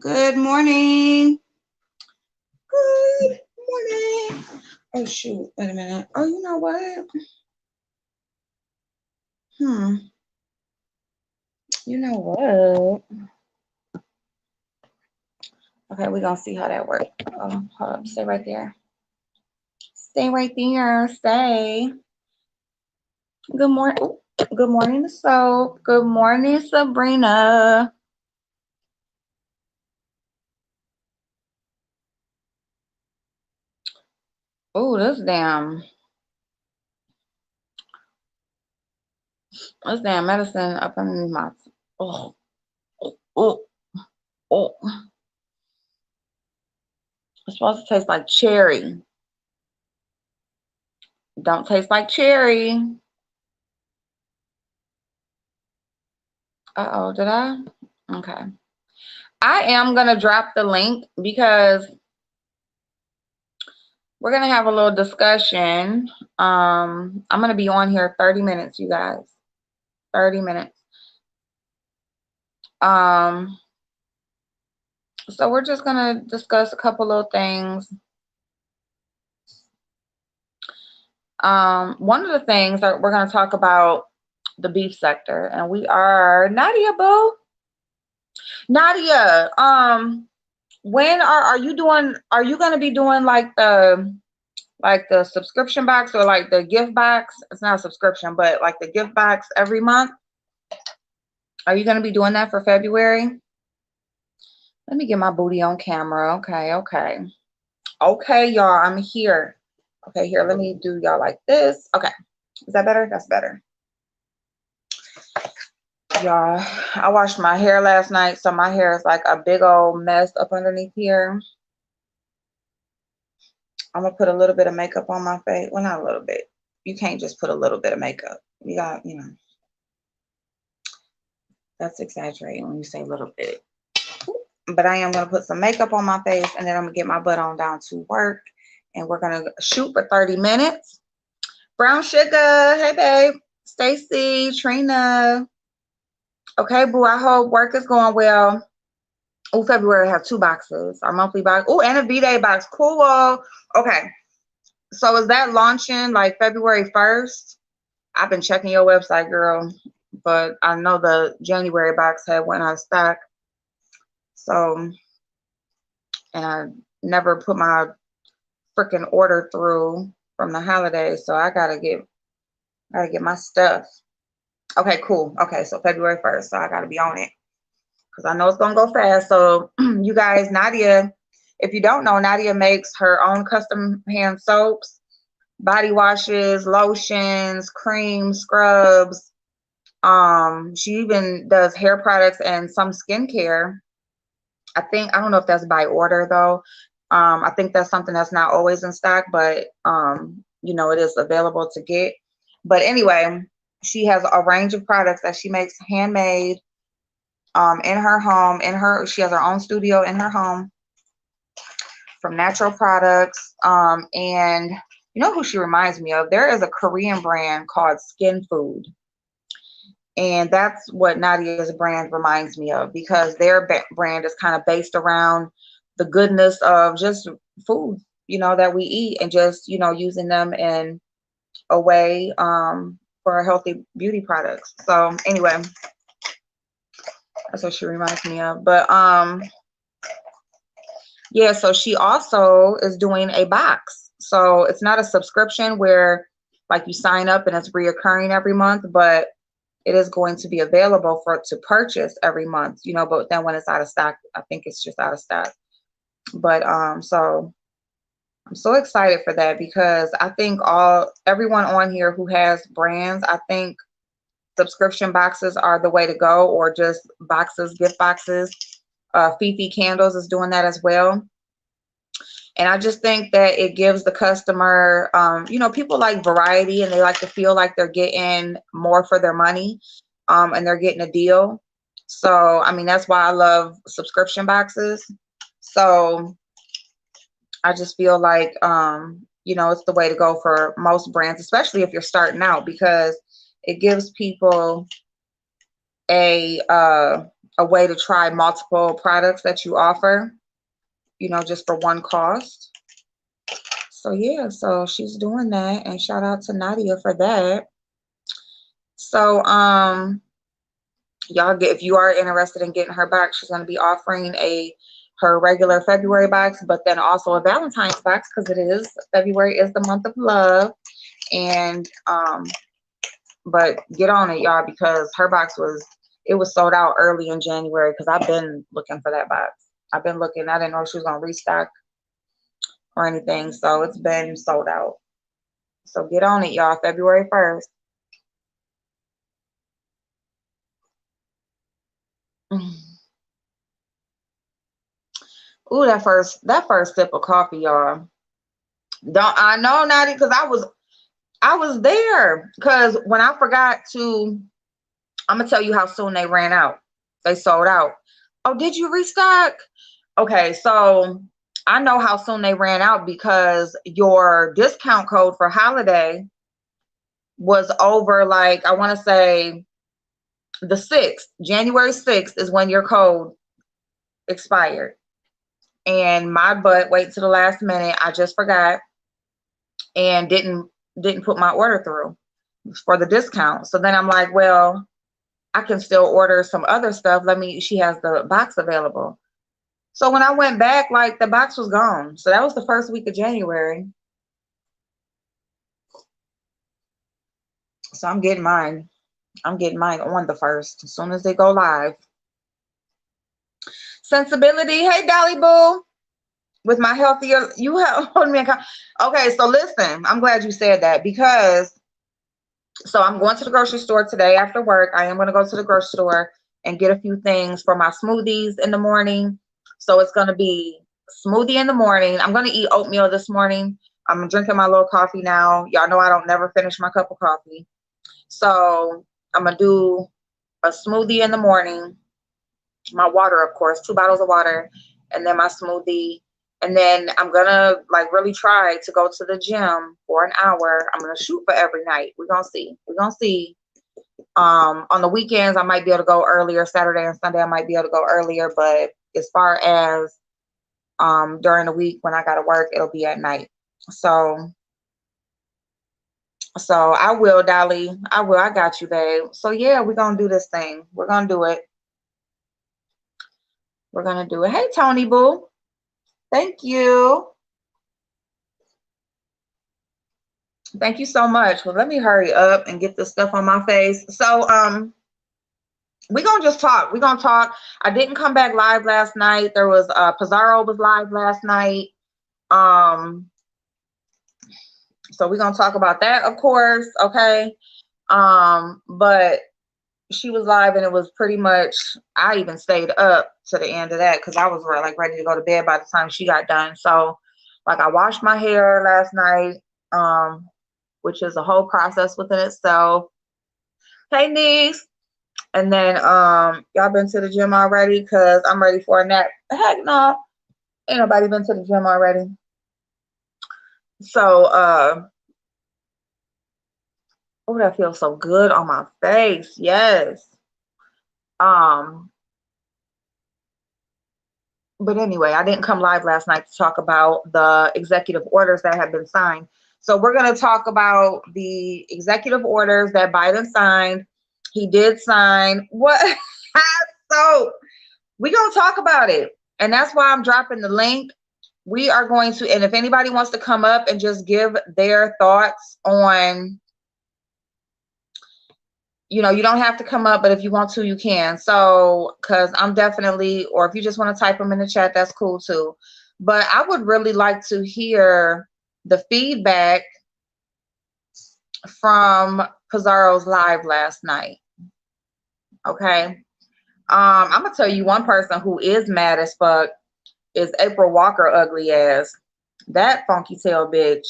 Good morning. Good morning. Oh shoot, wait a minute. Oh, you know what? You know what? Okay, we're gonna see how that works. Hold up, stay right there. Stay right there. Stay. Good morning. Good morning, Soap. Good morning, Sabrina. Oh, this damn medicine up underneath my. Oh, oh, oh. It's supposed to taste like cherry. Don't taste like cherry. Uh-oh, did I? Okay. I am going to drop the link because we're going to have a little discussion. I'm going to be on here 30 minutes, you guys. 30 minutes. So we're just going to discuss a couple little things. One of the things that we're going to talk about the beef sector, and we are Nadia, boo. Nadia, when are you going to be doing like the subscription box or like the gift box? It's not a subscription, but like the gift box every month. Are you going to be doing that for February? Let me get my booty on camera. Okay, y'all, I'm here. Okay, here, let me do y'all like this. Okay, is that better? That's better. Y'all, I washed my hair last night, so my hair is like a big old mess up underneath here. I'm gonna put a little bit of makeup on my face. Well, not a little bit. You can't just put a little bit of makeup. You got, that's exaggerating when you say a little bit. But I am gonna put some makeup on my face, and then I'm gonna get my butt on down to work, and we're gonna shoot for 30 minutes. Brown Sugar, hey babe. Stacy, Trina. Okay, boo. I hope work is going well. Oh, February I have 2 boxes. Our monthly box. Oh, and a V-Day box. Cool. Okay. So is that launching like February 1st? I've been checking your website, girl, but I know the January box had went out of stock. So, and I never put my freaking order through from the holidays, so I gotta get my stuff. Okay, cool. Okay, so February 1st, so I gotta be on it because I know it's gonna go fast. So you guys, Nadia, if you don't know, Nadia makes her own custom hand soaps, body washes, lotions, creams, scrubs. She even does hair products and some skincare. I don't know if that's by order though. I think that's something that's not always in stock, but it is available to get. But anyway, she has a range of products that she makes handmade in her home. She has her own studio in her home from natural products. And you know who she reminds me of? There is a Korean brand called Skin Food. And that's what Nadia's brand reminds me of, because their brand is kind of based around the goodness of just food, that we eat, and just, using them in a way for healthy beauty products. So anyway, that's what she reminds me of. But yeah, so she also is doing a box. So it's not a subscription where like you sign up and it's reoccurring every month, but it is going to be available to purchase every month, but then when it's out of stock, I think it's just out of stock. But so I'm so excited for that, because I think everyone on here who has brands, I think subscription boxes are the way to go, or just boxes, gift boxes. Fifi Candles is doing that as well. And I just think that it gives the customer, people like variety, and they like to feel like they're getting more for their money, and they're getting a deal. So, I mean, that's why I love subscription boxes. So I just feel like, it's the way to go for most brands, especially if you're starting out, because it gives people a a way to try multiple products that you offer, you know, just for one cost. So yeah, so she's doing that, and shout out to Nadia for that. So y'all get, if you are interested in getting her box, she's going to be offering her regular February box, but then also a Valentine's box, because February is the month of love. And but get on it, y'all, because her box was sold out early in January, because I've been looking for that box. I've been looking. I didn't know she was going to restock or anything, so it's been sold out. So get on it, y'all. February 1st. Ooh, that first sip of coffee, y'all. Don't I know, Nadia? Because I was there. Because when I forgot to, I'm gonna tell you how soon they ran out. They sold out. Oh, did you restock? Okay, so I know how soon they ran out because your discount code for holiday was over, like, I want to say the 6th, January 6th is when your code expired. And my butt wait to the last minute. I just forgot and didn't put my order through for the discount. So then I'm like, well, I can still order some other stuff. She has the box available. So when I went back, like, the box was gone. So that was the first week of January. So I'm getting mine. I'm getting mine on the 1st as soon as they go live. Sensibility. Hey, Dolly Boo. With my healthier, you have hold me. Okay, so listen, I'm glad you said that, because so I'm going to the grocery store today after work. I am going to go to the grocery store and get a few things for my smoothies in the morning. So it's going to be smoothie in the morning. I'm going to eat oatmeal this morning. I'm drinking my little coffee now. Y'all know I don't never finish my cup of coffee. So I'm going to do a smoothie in the morning. My water, of course, 2 bottles of water, and then my smoothie. And then I'm going to, like, really try to go to the gym for an hour. I'm going to shoot for every night. We're going to see. We're going to see. On the weekends, I might be able to go earlier. Saturday and Sunday, I might be able to go earlier. But as far as during the week when I got to work, it'll be at night. So I will, Dolly. I will. I got you, babe. So yeah, we're going to do this thing. We're going to do it. We're going to do it. Hey, Tony Boo. Thank you. Thank you so much. Well, let me hurry up and get this stuff on my face. So, we're going to just talk. We're going to talk. I didn't come back live last night. There was, Pizarro was live last night. So we're going to talk about that, of course. Okay. But she was live and it was pretty much, I even stayed up to the end of that because I was like ready to go to bed by the time she got done. So, like, I washed my hair last night, which is a whole process within itself. Hey, niece. And then y'all been to the gym already? Because I'm ready for a nap. Heck no. Ain't nobody been to the gym already. So oh, that feels so good on my face. Yes. But anyway, I didn't come live last night to talk about the executive orders that have been signed. So we're going to talk about the executive orders that Biden signed. He did sign what? So we're going to talk about it. And that's why I'm dropping the link. We are going to, and if anybody wants to come up and just give their thoughts on, you know, you don't have to come up, but if you want to, you can. So, because I'm definitely, or if you just want to type them in the chat, that's cool too. But I would really like to hear the feedback from Pizarro's live last night. Okay. I'm gonna tell you one person who is mad as fuck is April Walker ugly ass. That funky tail bitch.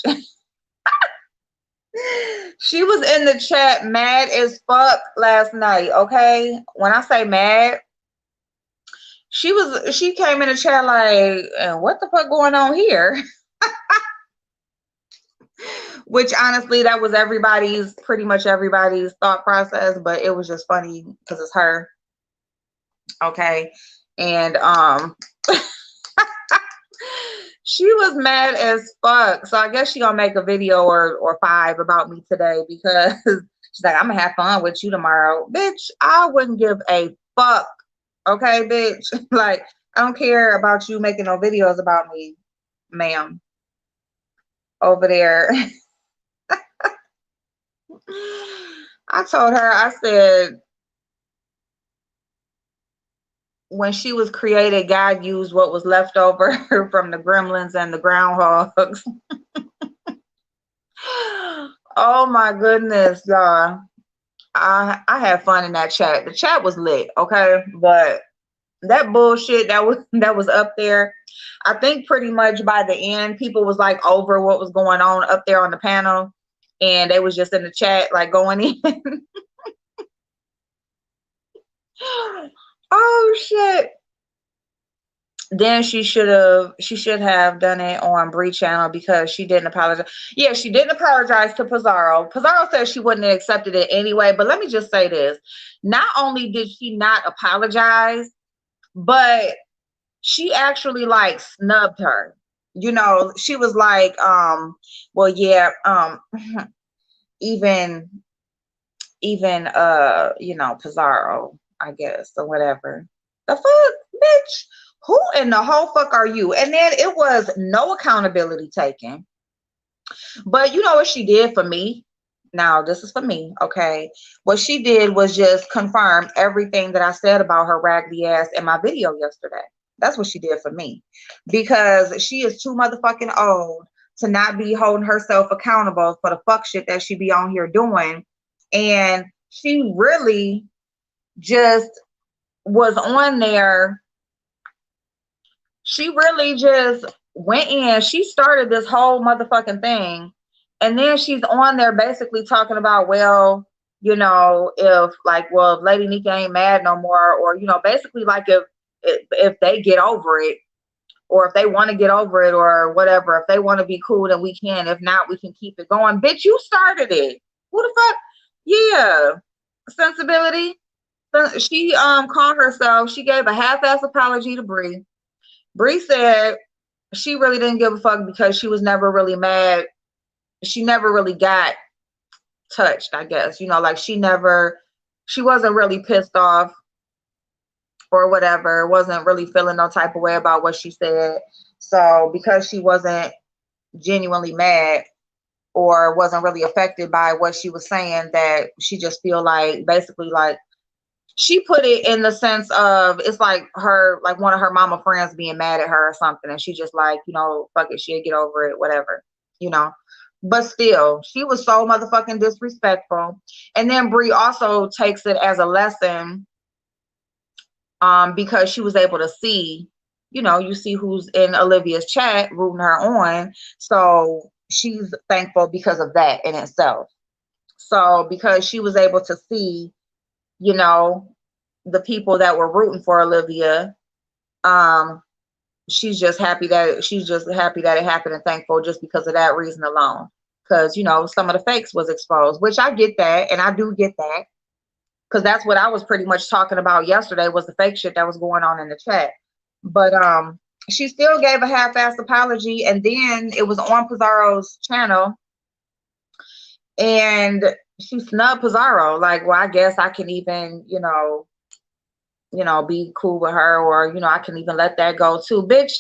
She was in the chat mad as fuck last night, okay? When I say mad, she came in the chat like, what the fuck going on here? Which honestly, that was pretty much everybody's thought process, but it was just funny because it's her. Okay. And she was mad as fuck. So I guess she gonna make a video or five about me today because she's like, I'm gonna have fun with you tomorrow. Bitch, I wouldn't give a fuck. Okay, bitch. Like, I don't care about you making no videos about me, ma'am. Over there. I told her, I said, when she was created, God used what was left over from the gremlins and the groundhogs. Oh my goodness, y'all. I had fun in that chat. The chat was lit, okay? But that bullshit that was up there, I think pretty much by the end, people was like over what was going on up there on the panel. And they was just in the chat, like going in. Oh shit. Then she should have done it on Bree channel because she didn't apologize. Yeah, she didn't apologize to Pizarro. Pizarro said she wouldn't have accepted it anyway. But let me just say this. Not only did she not apologize, but she actually like snubbed her. You know, she was like, well, yeah, even Pizarro, I guess, or whatever. The fuck, bitch? Who in the whole fuck are you? And then it was no accountability taken. But you know what she did for me? Now, this is for me, okay? What she did was just confirm everything that I said about her raggedy ass in my video yesterday. That's what she did for me. Because she is too motherfucking old to not be holding herself accountable for the fuck shit that she be on here doing. And she really just was on there. She really just went in. She started this whole motherfucking thing. And then she's on there basically talking about, well, if Lady Nika ain't mad no more, or, basically like if they get over it, or if they want to get over it or whatever, if they want to be cool, then we can. If not, we can keep it going. Bitch, you started it. Who the fuck? Yeah. Sensibility. She called herself, she gave a half-ass apology to Bree. Bree said she really didn't give a fuck because she was never really mad. She never really got touched, I guess. Like she wasn't really pissed off or whatever, wasn't really feeling no type of way about what she said. So because she wasn't genuinely mad or wasn't really affected by what she was saying, that she just feel like basically like she put it in the sense of it's like her, like one of her mama friends being mad at her or something, and she just like, fuck it, she'll get over it, whatever, you know. But still, she was so motherfucking disrespectful. And then Bree also takes it as a lesson, because she was able to see, you see who's in Olivia's chat rooting her on. So she's thankful because of that in itself. So because she was able to see, the people that were rooting for Olivia, she's just happy that it happened and thankful just because of that reason alone. Because, some of the fakes was exposed, which I get that. And I do get that. Because that's what I was pretty much talking about yesterday, was the fake shit that was going on in the chat. But she still gave a half-assed apology, and then it was on Pizarro's channel, and she snubbed Pizarro. Like, well, I guess I can even, be cool with her, or I can even let that go too. Bitch,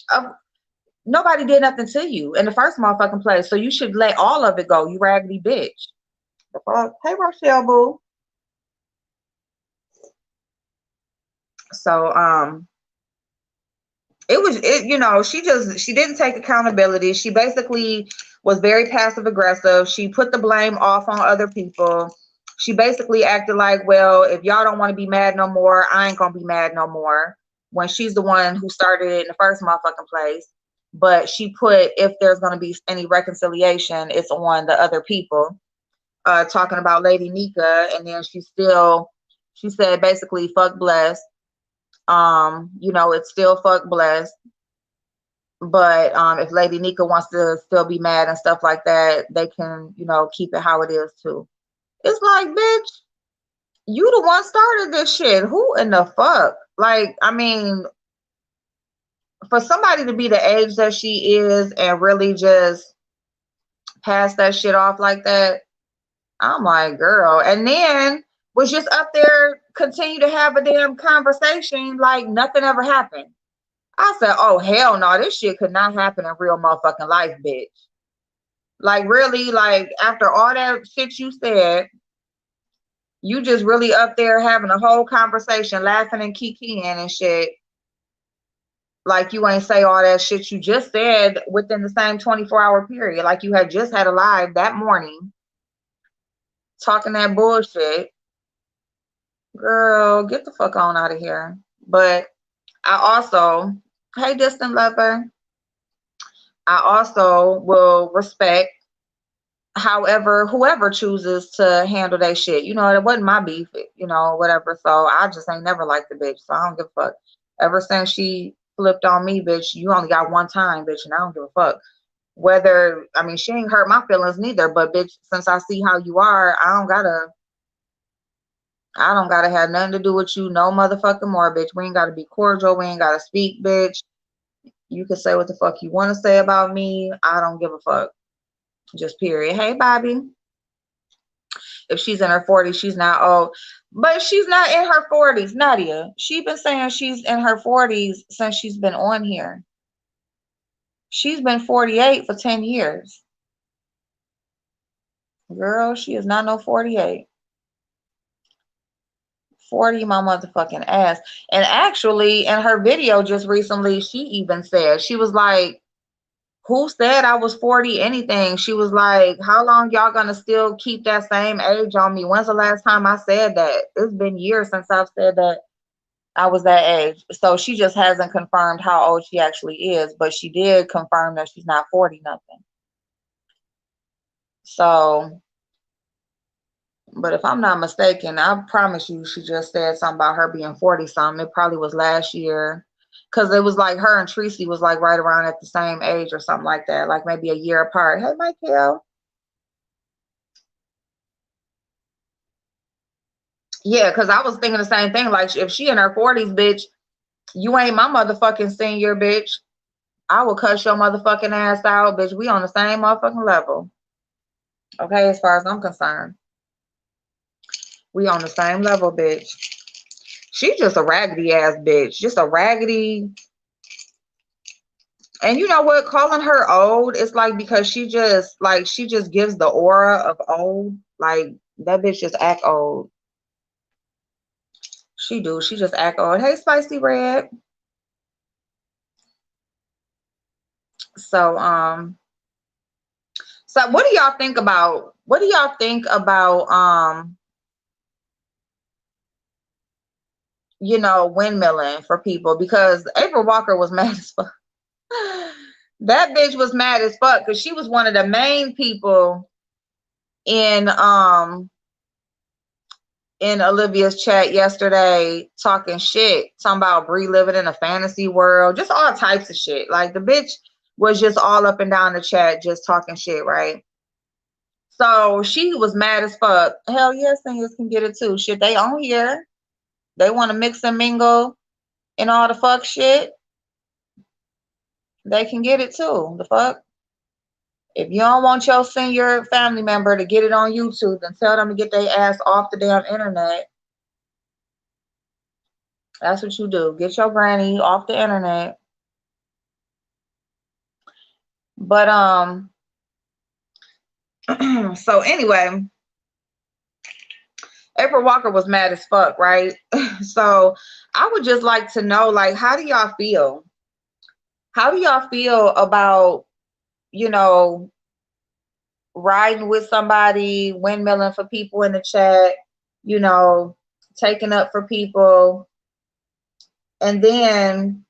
nobody did nothing to you in the first motherfucking place, so you should let all of it go, you raggedy bitch. The fuck? Hey, Rochelle, boo. So she didn't take accountability. She basically was very passive aggressive. She put the blame off on other people. She basically acted like, well, if y'all don't want to be mad no more, I ain't gonna be mad no more, when she's the one who started it in the first motherfucking place. But she put, if there's gonna be any reconciliation, it's on the other people, talking about Lady Nika. And then she said basically, fuck Bless. It's still fuck Bless. But if Lady Nika wants to still be mad and stuff like that, they can, keep it how it is too. It's like, bitch, you the one started this shit. Who in the fuck? Like, I mean, for somebody to be the age that she is and really just pass that shit off like that, I'm like, girl. And then was just up there, continue to have a damn conversation like nothing ever happened. I said, oh, hell no, this shit could not happen in real motherfucking life, bitch. Like, really, like, after all that shit you said, you just really up there having a whole conversation, laughing and kikiing and shit. Like, you ain't say all that shit you just said within the same 24-hour period. Like, you had just had a live that morning talking that bullshit. Girl, get the fuck on out of here. But I also, hey, distant lover, I also will respect however whoever chooses to handle that shit. You know, it wasn't my beef, you know, whatever. So I just ain't never liked the bitch. So I don't give a fuck. Ever since she flipped on me, bitch, you only got one time, bitch, and I don't give a fuck. Whether, I mean, she ain't hurt my feelings neither, but bitch, since I see how you are, I don't gotta have nothing to do with you no motherfucking more, bitch. We ain't gotta be cordial. We ain't gotta speak, bitch. You can say what the fuck you want to say about me. I don't give a fuck. Just period. Hey, Bobby. If she's in her 40s, she's not old. But she's not in her 40s, Nadia. She's been saying she's in her 40s since she's been on here. She's been 48 for 10 years. Girl, she is not no 48. 40 my motherfucking ass. And actually, in her video just recently, she even said, she was like, who said I was 40 anything? She was like, how long y'all gonna still keep that same age on me? When's the last time I said that? It's been years since I've said that I was that age. So she just hasn't confirmed how old she actually is, but she did confirm that she's not 40 nothing. So, but if I'm not mistaken, I promise you she just said something about her being 40 something. It probably was last year. Cause it was like her and Tracy was like right around at the same age or something like that, like maybe a year apart. Hey, Michael. Yeah, because I was thinking the same thing. Like, if she in her 40s, bitch, you ain't my motherfucking senior, bitch. I will cuss your motherfucking ass out, bitch. We on the same motherfucking level. Okay, as far as I'm concerned. We on the same level, bitch. She's just a raggedy ass bitch. Just a raggedy. And you know what? Calling her old, it's like because she just gives the aura of old. Like, that bitch just act old. She do. She just act old. Hey, Spicy Red. So what do y'all think about you know, windmilling for people? Because April Walker was mad as fuck. That bitch was mad as fuck because she was one of the main people in Olivia's chat yesterday talking shit, talking about Brie living in a fantasy world, just all types of shit. Like, the bitch was just all up and down the chat just talking shit, right? So she was mad as fuck. Hell yes, singers can get it too. Shit, they on here. They want to mix and mingle and all the fuck shit. They can get it too. The fuck? If you don't want your senior family member to get it on YouTube, then tell them to get their ass off the damn internet. That's what you do. Get your granny off the internet. But so anyway, April Walker was mad as fuck, right? So I would just like to know, like, how do y'all feel? How do y'all feel about, you know, riding with somebody, windmilling for people in the chat, you know, taking up for people, and then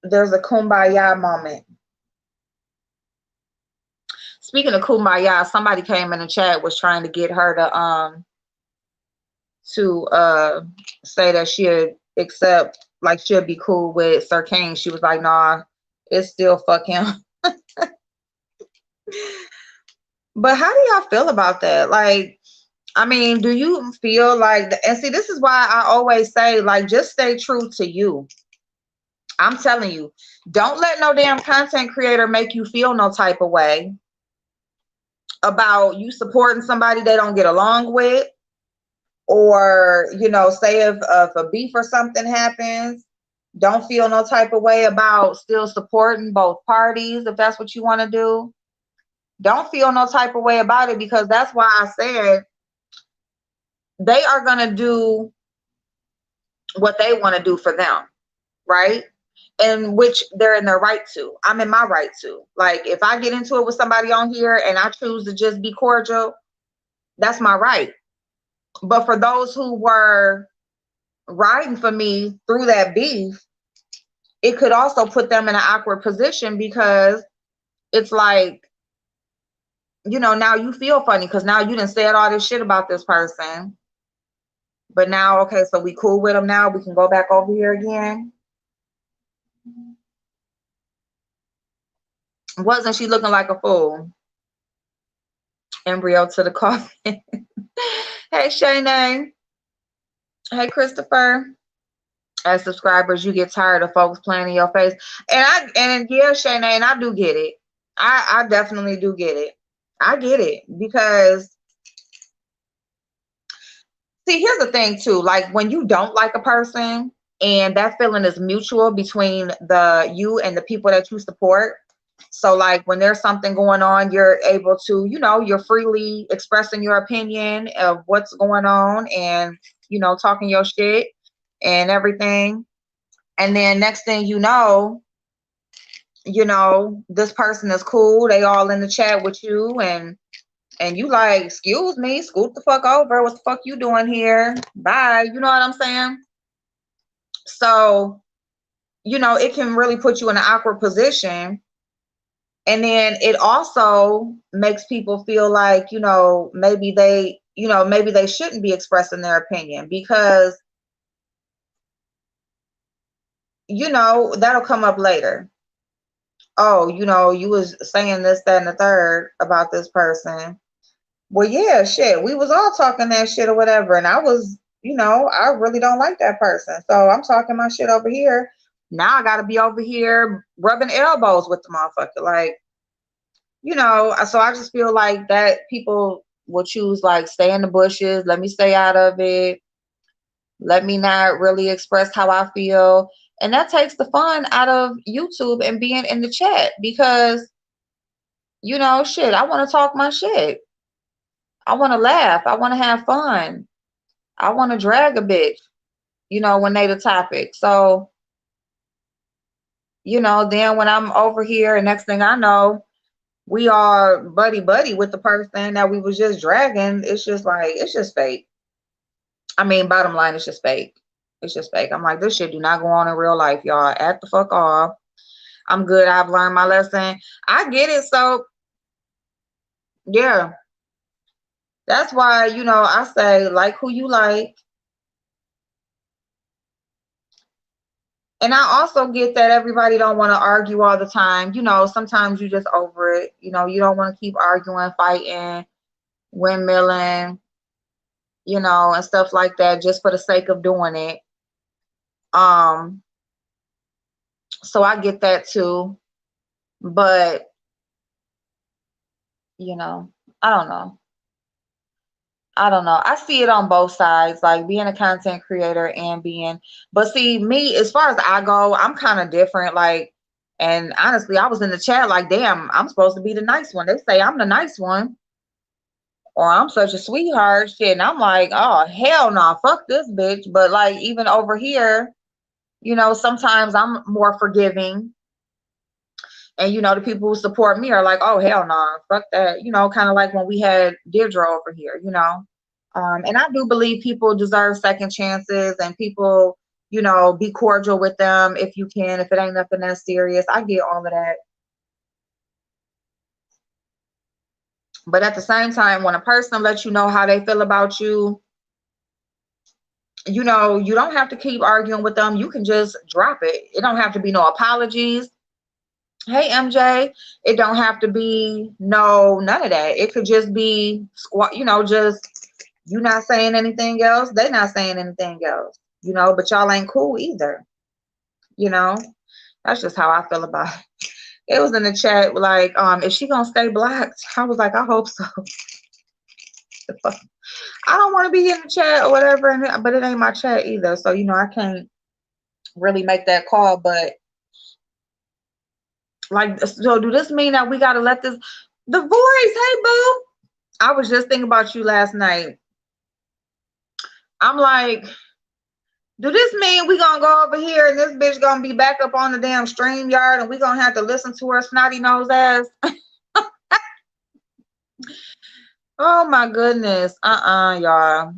there's a kumbaya moment. Speaking of kumbaya, somebody came in the chat, was trying to get her to say that she'd accept, like, she'll be cool with Sir King. She was like, nah, it's still fuck him. But how do y'all feel about that? Like, I mean, do you feel like, and see, this is why I always say, like, just stay true to you. I'm telling you, don't let no damn content creator make you feel no type of way about you supporting somebody they don't get along with, or, you know, say if a beef or something happens, don't feel no type of way about still supporting both parties if that's what you want to do. Don't feel no type of way about it, because that's why I said they are going to do what they want to do for them, right? And which they're in their right to. I'm in my right to. Like, if I get into it with somebody on here and I choose to just be cordial, that's my right. But for those who were riding for me through that beef, it could also put them in an awkward position, because it's like, you know, now you feel funny because now you done said all this shit about this person. But now, okay, so we cool with them now. We can go back over here again. Wasn't she looking like a fool? Embryo to the coffin. Hey, Shanae. Hey, Christopher. As subscribers, you get tired of folks playing in your face. And yeah, Shanae, and I do get it. I definitely do get it. I get it, because see, here's the thing too. Like, when you don't like a person and that feeling is mutual between you and the people that you support. So like, when there's something going on, you're able to, you know, you're freely expressing your opinion of what's going on, and, you know, talking your shit and everything. And then next thing you know, this person is cool. They all in the chat with you, and you like, excuse me, scoot the fuck over. What the fuck you doing here? Bye. You know what I'm saying? So, you know, it can really put you in an awkward position. And then it also makes people feel like, maybe they shouldn't be expressing their opinion, because, that'll come up later. Oh, you was saying this, that, and the third about this person. Well, yeah, shit, we was all talking that shit or whatever. And I was, I really don't like that person. So I'm talking my shit over here. Now I got to be over here rubbing elbows with the motherfucker. Like, so I just feel like that people will choose, like, stay in the bushes. Let me stay out of it. Let me not really express how I feel. And that takes the fun out of YouTube and being in the chat, because, shit, I want to talk my shit. I want to laugh. I want to have fun. I want to drag a bitch, when they the topic. So, then when I'm over here, and next thing I know, we are buddy with the person that we was just dragging. It's just like, it's just fake. I mean, bottom line, it's just fake. It's just fake. I'm like, this shit do not go on in real life, y'all. Act the fuck off. I'm good. I've learned my lesson. I get it. So, yeah. That's why, I say, like who you like. And I also get that everybody don't want to argue all the time. Sometimes you just over it. You don't want to keep arguing, fighting, windmilling, and stuff like that, just for the sake of doing it. So I get that too. But, I don't know. I see it on both sides, like being a content creator and but see, me, as far as I go, I'm kind of different. Like, and honestly, I was in the chat like, damn, I'm supposed to be the nice one. They say I'm the nice one, or I'm such a sweetheart, shit. And I'm like, oh, hell no, fuck this bitch. But like, even over here, sometimes I'm more forgiving. And, the people who support me are like, oh, hell no, fuck that. Kind of like when we had Deirdre over here, And I do believe people deserve second chances, and people, be cordial with them if you can, if it ain't nothing that serious. I get all of that. But at the same time, when a person lets you know how they feel about you, you don't have to keep arguing with them. You can just drop it. It don't have to be no apologies. Hey, MJ, it don't have to be none of that. It could just be just You not saying anything else. They not saying anything else. You know, but y'all ain't cool either. You know, that's just how I feel about it. It was in the chat like, is she gonna stay blocked? I was like, I hope so. I don't want to be in the chat or whatever, but it ain't my chat either. So, you know, I can't really make that call. But like, so do this mean that we gotta let this the voice? Hey, boo. I was just thinking about you last night. I'm like, do this mean we gonna go over here and this bitch gonna be back up on the damn stream yard and we gonna have to listen to her snotty nose ass? Oh my goodness. Y'all.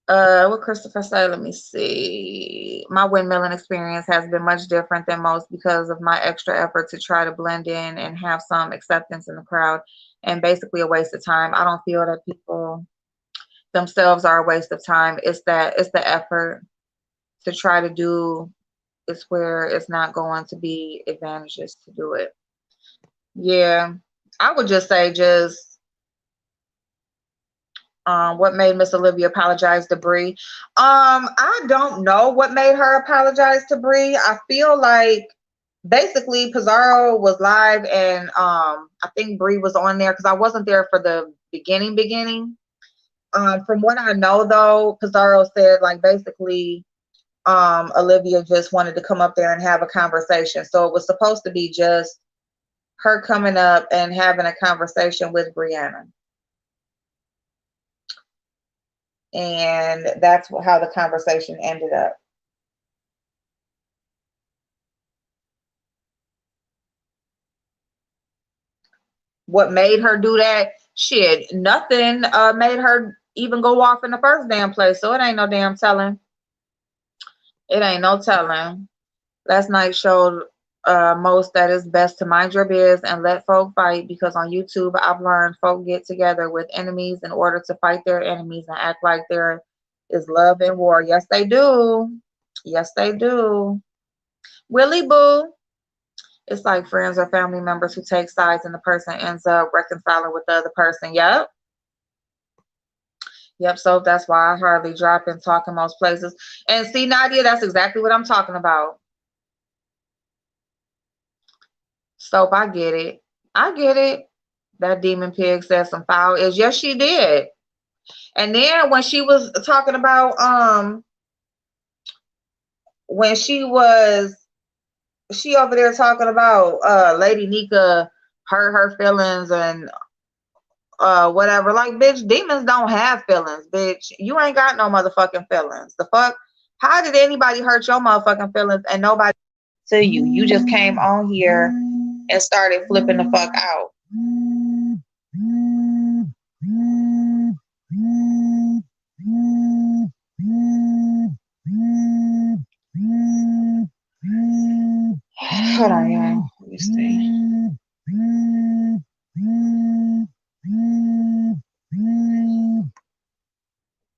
What Christopher say? Let me see. My windmilling experience has been much different than most because of my extra effort to try to blend in and have some acceptance in the crowd, and basically a waste of time. I don't feel that people themselves are a waste of time. It's the effort to try to do. It's where it's not going to be advantageous to do it. Yeah, I would just say what made Miss Olivia apologize to Bree? I don't know what made her apologize to Bree. I feel like basically Pizarro was live and I think Bree was on there because I wasn't there for the beginning. From what I know though, Pizarro said like basically Olivia just wanted to come up there and have a conversation. So it was supposed to be just her coming up and having a conversation with Brianna. And that's how the conversation ended up. What made her do that? Shit, nothing made her even go off in the first damn place. So it ain't no damn telling. It ain't no telling. Last night showed most that it's best to mind your biz and let folk fight, because on YouTube I've learned folk get together with enemies in order to fight their enemies and act like there is love in war. Yes, they do. Yes, they do. Willie Boo. It's like friends or family members who take sides and the person ends up reconciling with the other person. Yep. Yep. So that's why I hardly drop and talk in most places. And see, Nadia, that's exactly what I'm talking about. Soap, I get it. I get it. That demon pig said some foul is. Yes, she did. And then when she was talking about when she over there talking about Lady Nika hurt her feelings and whatever. Like, bitch, demons don't have feelings, bitch. You ain't got no motherfucking feelings. The fuck? How did anybody hurt your motherfucking feelings and nobody to you? You just came on here and started flipping the fuck out. Hold on, y'all. Let me see.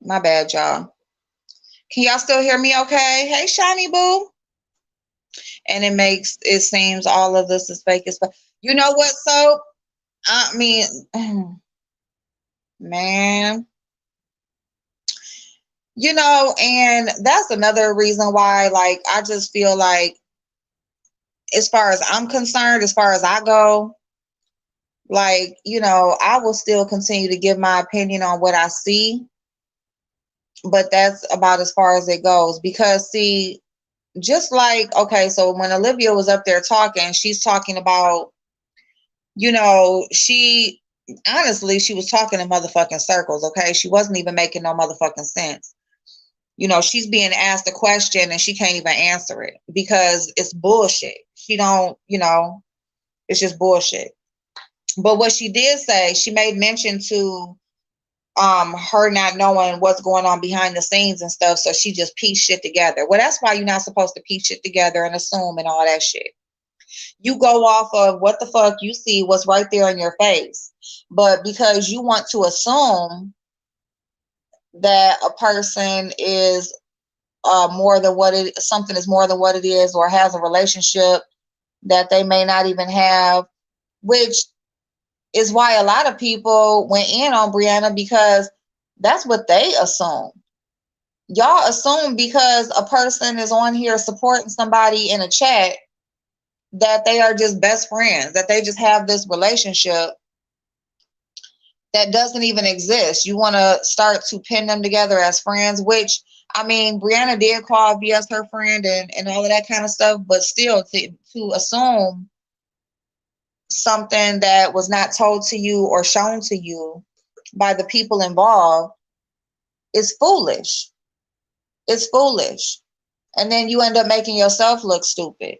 My bad, y'all. Can y'all still hear me okay? Hey, Shiny Boo. And it seems all of this is fake as fuck. You know what, Soap? I mean, man. You know, and that's another reason why, like, I just feel like, as far as I'm concerned, as far as I go, like, you know, I will still continue to give my opinion on what I see, but that's about as far as it goes. Because, see, just like, okay, so when Olivia was up there talking, she's talking about, you know, honestly, she was talking in motherfucking circles, okay? She wasn't even making no motherfucking sense. You know, she's being asked a question and she can't even answer it because it's bullshit. She don't, you know, it's just bullshit. But what she did say, she made mention to her not knowing what's going on behind the scenes and stuff, so she just pieced shit together. Well, that's why you're not supposed to piece shit together and assume and all that shit. You go off of what the fuck you see, what's right there in your face. But because you want to assume that a person is something is more than what it is, or has a relationship that they may not even have, which is why a lot of people went in on Brianna, because that's what they assume. Y'all assume because a person is on here supporting somebody in a chat that they are just best friends, that they just have this relationship that doesn't even exist. You want to start to pin them together as friends, which, I mean, Brianna did call VS her friend and all of that kind of stuff, but still to assume something that was not told to you or shown to you by the people involved is foolish. It's foolish. And then you end up making yourself look stupid,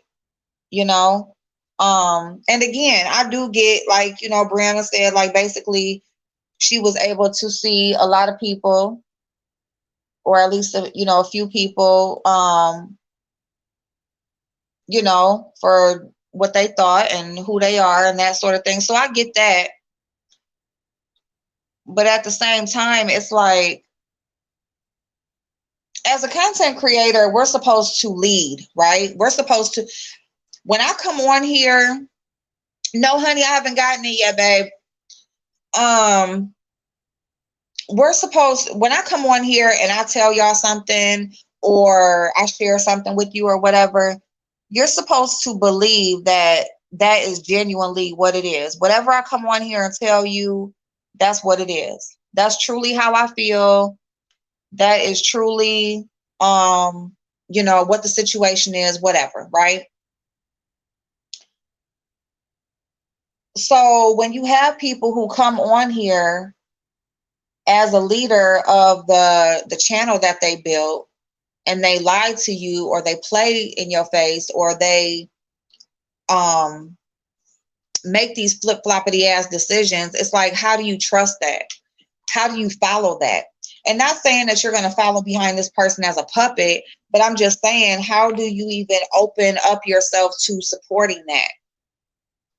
you know? And again, I do get, like, you know, Brianna said, like, basically she was able to see a lot of people, or at least, you know, a few people, you know, for what they thought and who they are and that sort of thing. So I get that. But at the same time, it's like, as a content creator, we're supposed to lead, right? We're supposed to, when I come on here, no, honey, I haven't gotten it yet, babe. We're supposed, when I come on here and I tell y'all something or I share something with you or whatever, you're supposed to believe that that is genuinely what it is. Whatever I come on here and tell you, that's what it is. That's truly how I feel. That is truly, you know, what the situation is, whatever, right? So when you have people who come on here as a leader of the channel that they built, and they lie to you, or they play in your face, or they make these flip-floppity ass decisions, it's like, how do you trust that? How do you follow that? And not saying that you're going to follow behind this person as a puppet, but I'm just saying, how do you even open up yourself to supporting that?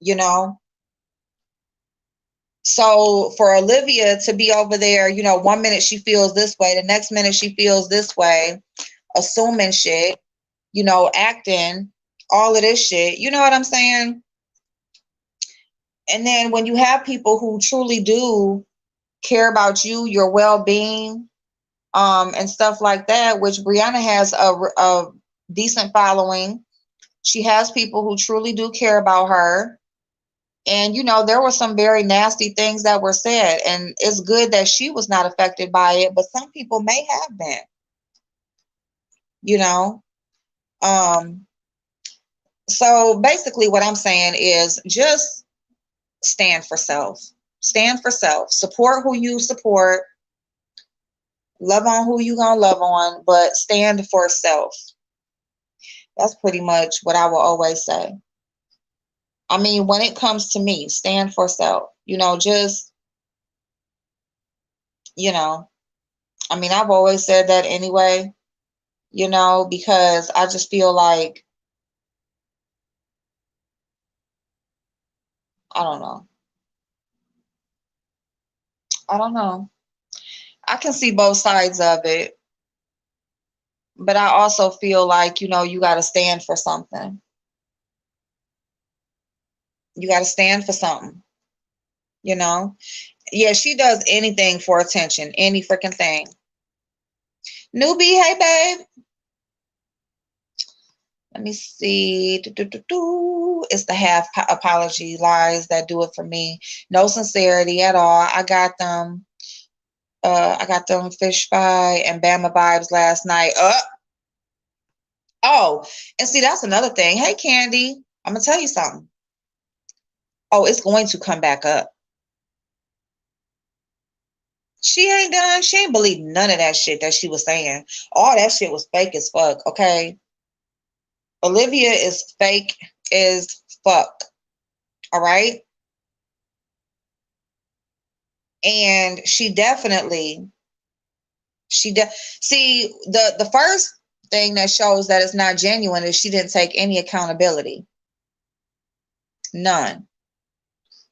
You know? So for Olivia to be over there, you know, 1 minute she feels this way, the next minute she feels this way, assuming shit, you know, acting, all of this shit, you know what I'm saying? And then when you have people who truly do care about you, your well-being, and stuff like that, which Brianna has a decent following. She has people who truly do care about her. And, you know, there were some very nasty things that were said, and it's good that she was not affected by it, but some people may have been, you know. So basically what I'm saying is just stand for self. Stand for self. Support who you support. Love on who you gonna love on, but stand for self. That's pretty much what I will always say. I mean, when it comes to me, stand for self. You know, just, you know, I mean, I've always said that anyway, you know, because I just feel like, I don't know. I don't know. I can see both sides of it, but I also feel like, you know, you got to stand for something. You got to stand for something, you know? Yeah, she does anything for attention, any freaking thing. Newbie, hey, babe. Let me see. It's the half apology lies that do it for me. No sincerity at all. I got them. I got them fish fry and Bama vibes last night. Oh, and see, that's another thing. Hey, Candy, I'm gonna tell you something. Oh, it's going to come back up. She ain't done. She ain't believe none of that shit that she was saying. All that shit was fake as fuck. Okay, Olivia is fake as fuck. All right. And she definitely, see, the first thing that shows that it's not genuine is she didn't take any accountability. None.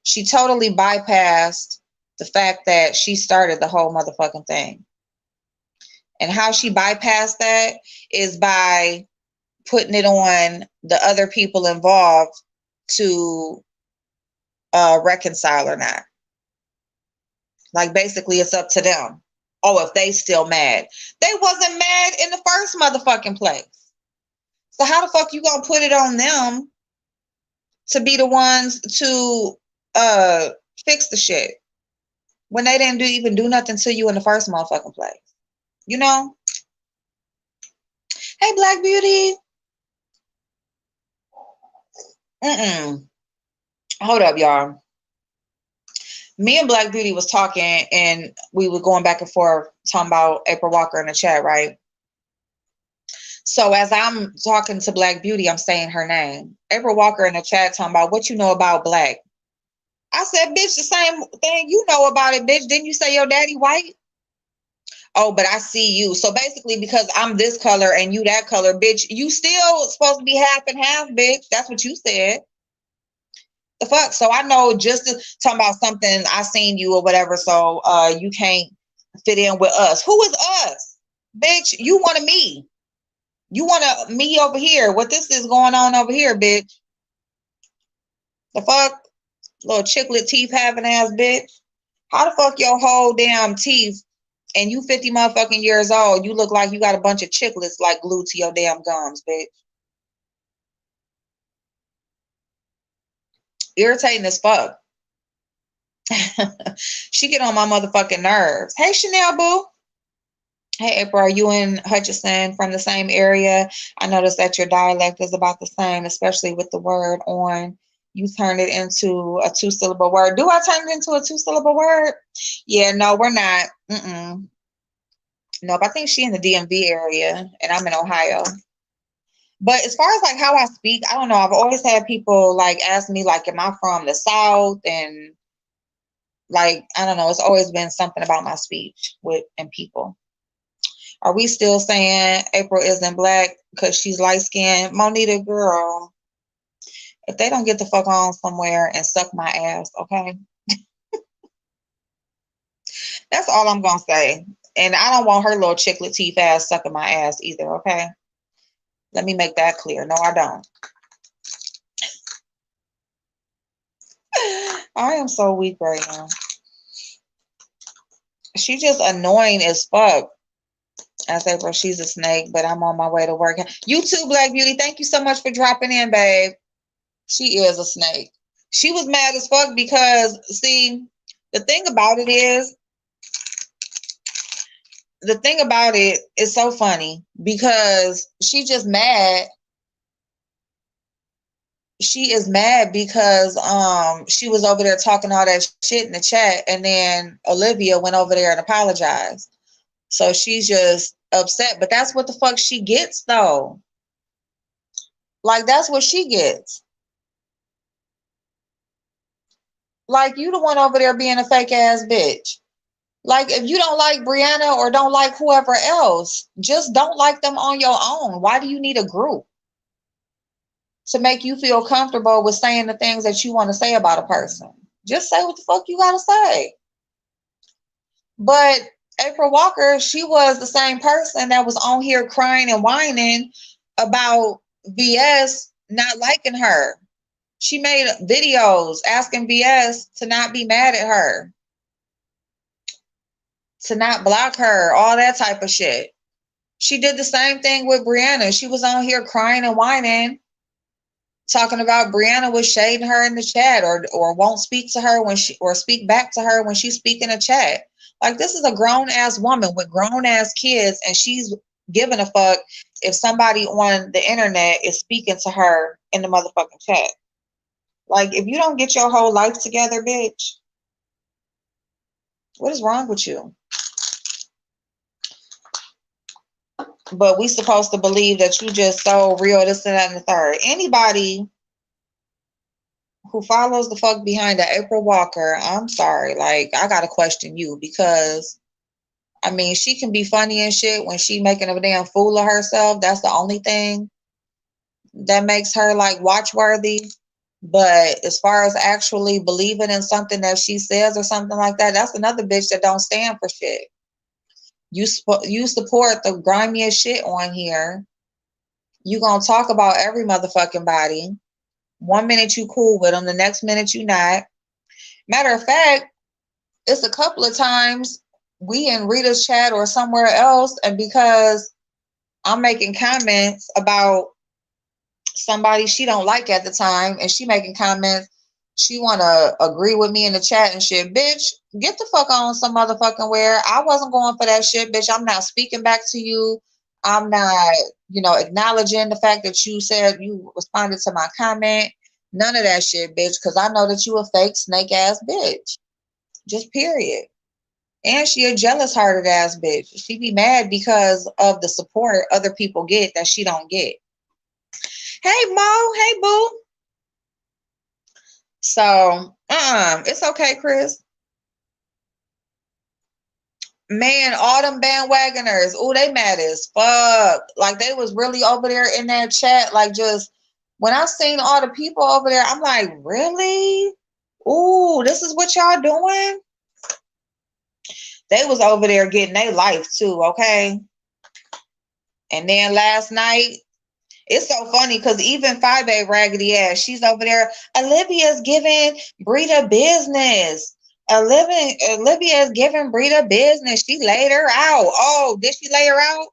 She totally bypassed the fact that she started the whole motherfucking thing. And how she bypassed that is by putting it on the other people involved to reconcile or not. Like, basically, it's up to them. Oh, if they still mad. They wasn't mad in the first motherfucking place. So how the fuck you gonna put it on them to be the ones to fix the shit when they didn't even do nothing to you in the first motherfucking place? You know? Hey, Black Beauty. Hold up, y'all. Me and Black Beauty was talking, and we were going back and forth talking about April Walker in the chat, right? So as I'm talking to Black Beauty, I'm saying her name. April Walker in the chat talking about what you know about Black. I said, bitch, the same thing you know about it, bitch. Didn't you say your daddy white? Oh, but I see you. So basically, because I'm this color and you that color, bitch, you still supposed to be half and half, bitch. That's what you said. The fuck? So I know just talking about something, I seen you or whatever, so you can't fit in with us. Who is us? Bitch, you wanted me. You want me over here. What this is going on over here, bitch? The fuck? Little chiclet teeth having ass bitch. How the fuck your whole damn teeth and you 50 motherfucking years old, you look like you got a bunch of chiclets like glued to your damn gums, bitch. Irritating as fuck. She get on my motherfucking nerves. Hey, Chanel boo. Hey, April, are you in Hutchinson from the same area? I noticed that your dialect is about the same, especially with the word on. You turned it into a 2-syllable word. Do I turn it into a 2-syllable word? Yeah, no, we're not. Nope, I think she in the DMV area, and I'm in Ohio. But as far as like how I speak, I don't know. I've always had people like ask me like, am I from the South? And like, I don't know. It's always been something about my speech and people. Are we still saying April isn't black because she's light skinned? Monita, girl, if they don't get the fuck on somewhere and suck my ass, okay? That's all I'm going to say. And I don't want her little chiclet teeth ass sucking my ass either, okay? Let me make that clear. No, I don't. I am so weak right now. She just annoying as fuck. I say, bro, she's a snake, but I'm on my way to work. You too, Black Beauty. Thank you so much for dropping in, babe. She is a snake. She was mad as fuck because, see, the thing about it is so funny because she just mad. She is mad because she was over there talking all that shit in the chat, and then Olivia went over there and apologized. So she's just upset, but that's what the fuck she gets though. Like, that's what she gets. Like, you the one over there being a fake ass bitch. Like, if you don't like Brianna or don't like whoever else, just don't like them on your own. Why do you need a group to make you feel comfortable with saying the things that you want to say about a person? Just say what the fuck you gotta say. But April Walker, she was the same person that was on here crying and whining about VS not liking her. She made videos asking VS to not be mad at her, to not block her, all that type of shit. She did the same thing with Brianna. She was on here crying and whining, talking about Brianna was shading her in the chat or won't speak to her when she, or speak back to her when she speak in a chat. Like, this is a grown ass woman with grown ass kids, and she's giving a fuck if somebody on the internet is speaking to her in the motherfucking chat. Like, if you don't get your whole life together, bitch, what is wrong with you? But we supposed to believe that you just so real, this and that and the third. Anybody who follows the fuck behind the April Walker, I'm sorry. Like, I gotta question you because, I mean, she can be funny and shit when she making a damn fool of herself. That's the only thing that makes her like watchworthy. But as far as actually believing in something that she says or something like that, that's another bitch that don't stand for shit. You support the grimiest shit on here. You gonna talk about every motherfucking body. One minute you cool with them, the next minute you not. Matter of fact, it's a couple of times we in Rita's chat or somewhere else, and because I'm making comments about somebody she don't like at the time, and she making comments, she want to agree with me in the chat and shit. Bitch, get the fuck on some motherfucking where. I wasn't going for that shit, bitch. I'm not speaking back to you. I'm not, acknowledging the fact that you said you responded to my comment. None of that shit, bitch, because I know that you a fake snake ass bitch. Just period. And she a jealous hearted ass bitch. She be mad because of the support other people get that she don't get. Hey Mo, hey boo. So, it's okay, Chris. Man, all them bandwagoners, oh, they mad as fuck. Like, they was really over there in that chat. Like, just when I seen all the people over there, I'm like, really? Ooh, this is what y'all doing? They was over there getting their life too, okay? And then last night, it's so funny because even 5A raggedy ass, she's over there. Olivia's giving Brita business. Olivia's giving Brita business. She laid her out. Oh, did she lay her out?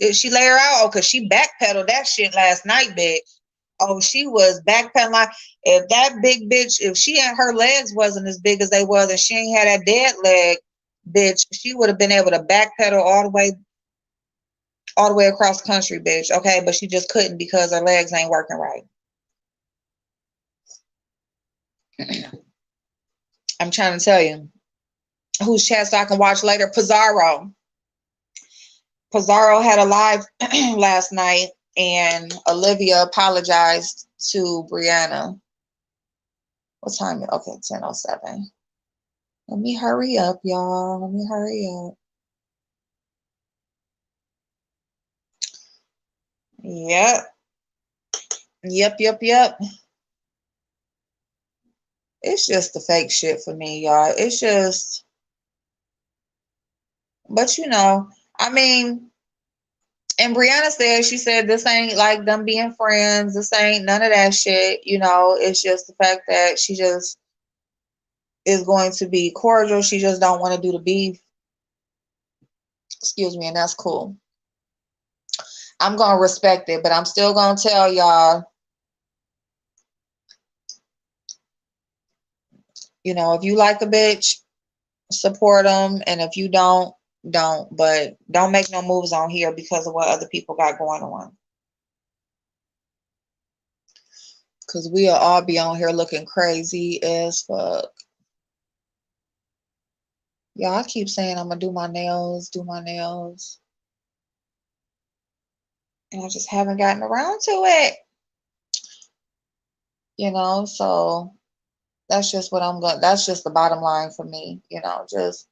Did she lay her out? Oh, because she backpedaled that shit last night, bitch. Oh, she was backpedaling. Like, if that big bitch, if she and her legs wasn't as big as they was and she ain't had that dead leg, bitch, she would have been able to backpedal all the way across the country, bitch. Okay, but she just couldn't because her legs ain't working right. I'm trying to tell you. Whose chat so I can watch later? Pizarro. Pizarro had a live last night, and Olivia apologized to Brianna. What time? Okay, 10:07. Let me hurry up, y'all. Let me hurry up. Yep. Yep. It's just the fake shit for me, y'all. It's just, but I mean, and Brianna said, she said, this ain't like them being friends. This ain't none of that shit. It's just the fact that she just is going to be cordial. She just don't want to do the beef. Excuse me, and that's cool. I'm going to respect it, but I'm still going to tell y'all, if you like a bitch, support them. And if you don't. But don't make no moves on here because of what other people got going on. Because we'll all be on here looking crazy as fuck. Yeah, I keep saying I'm going to do my nails. And I just haven't gotten around to it. So that's just that's just the bottom line for me. Just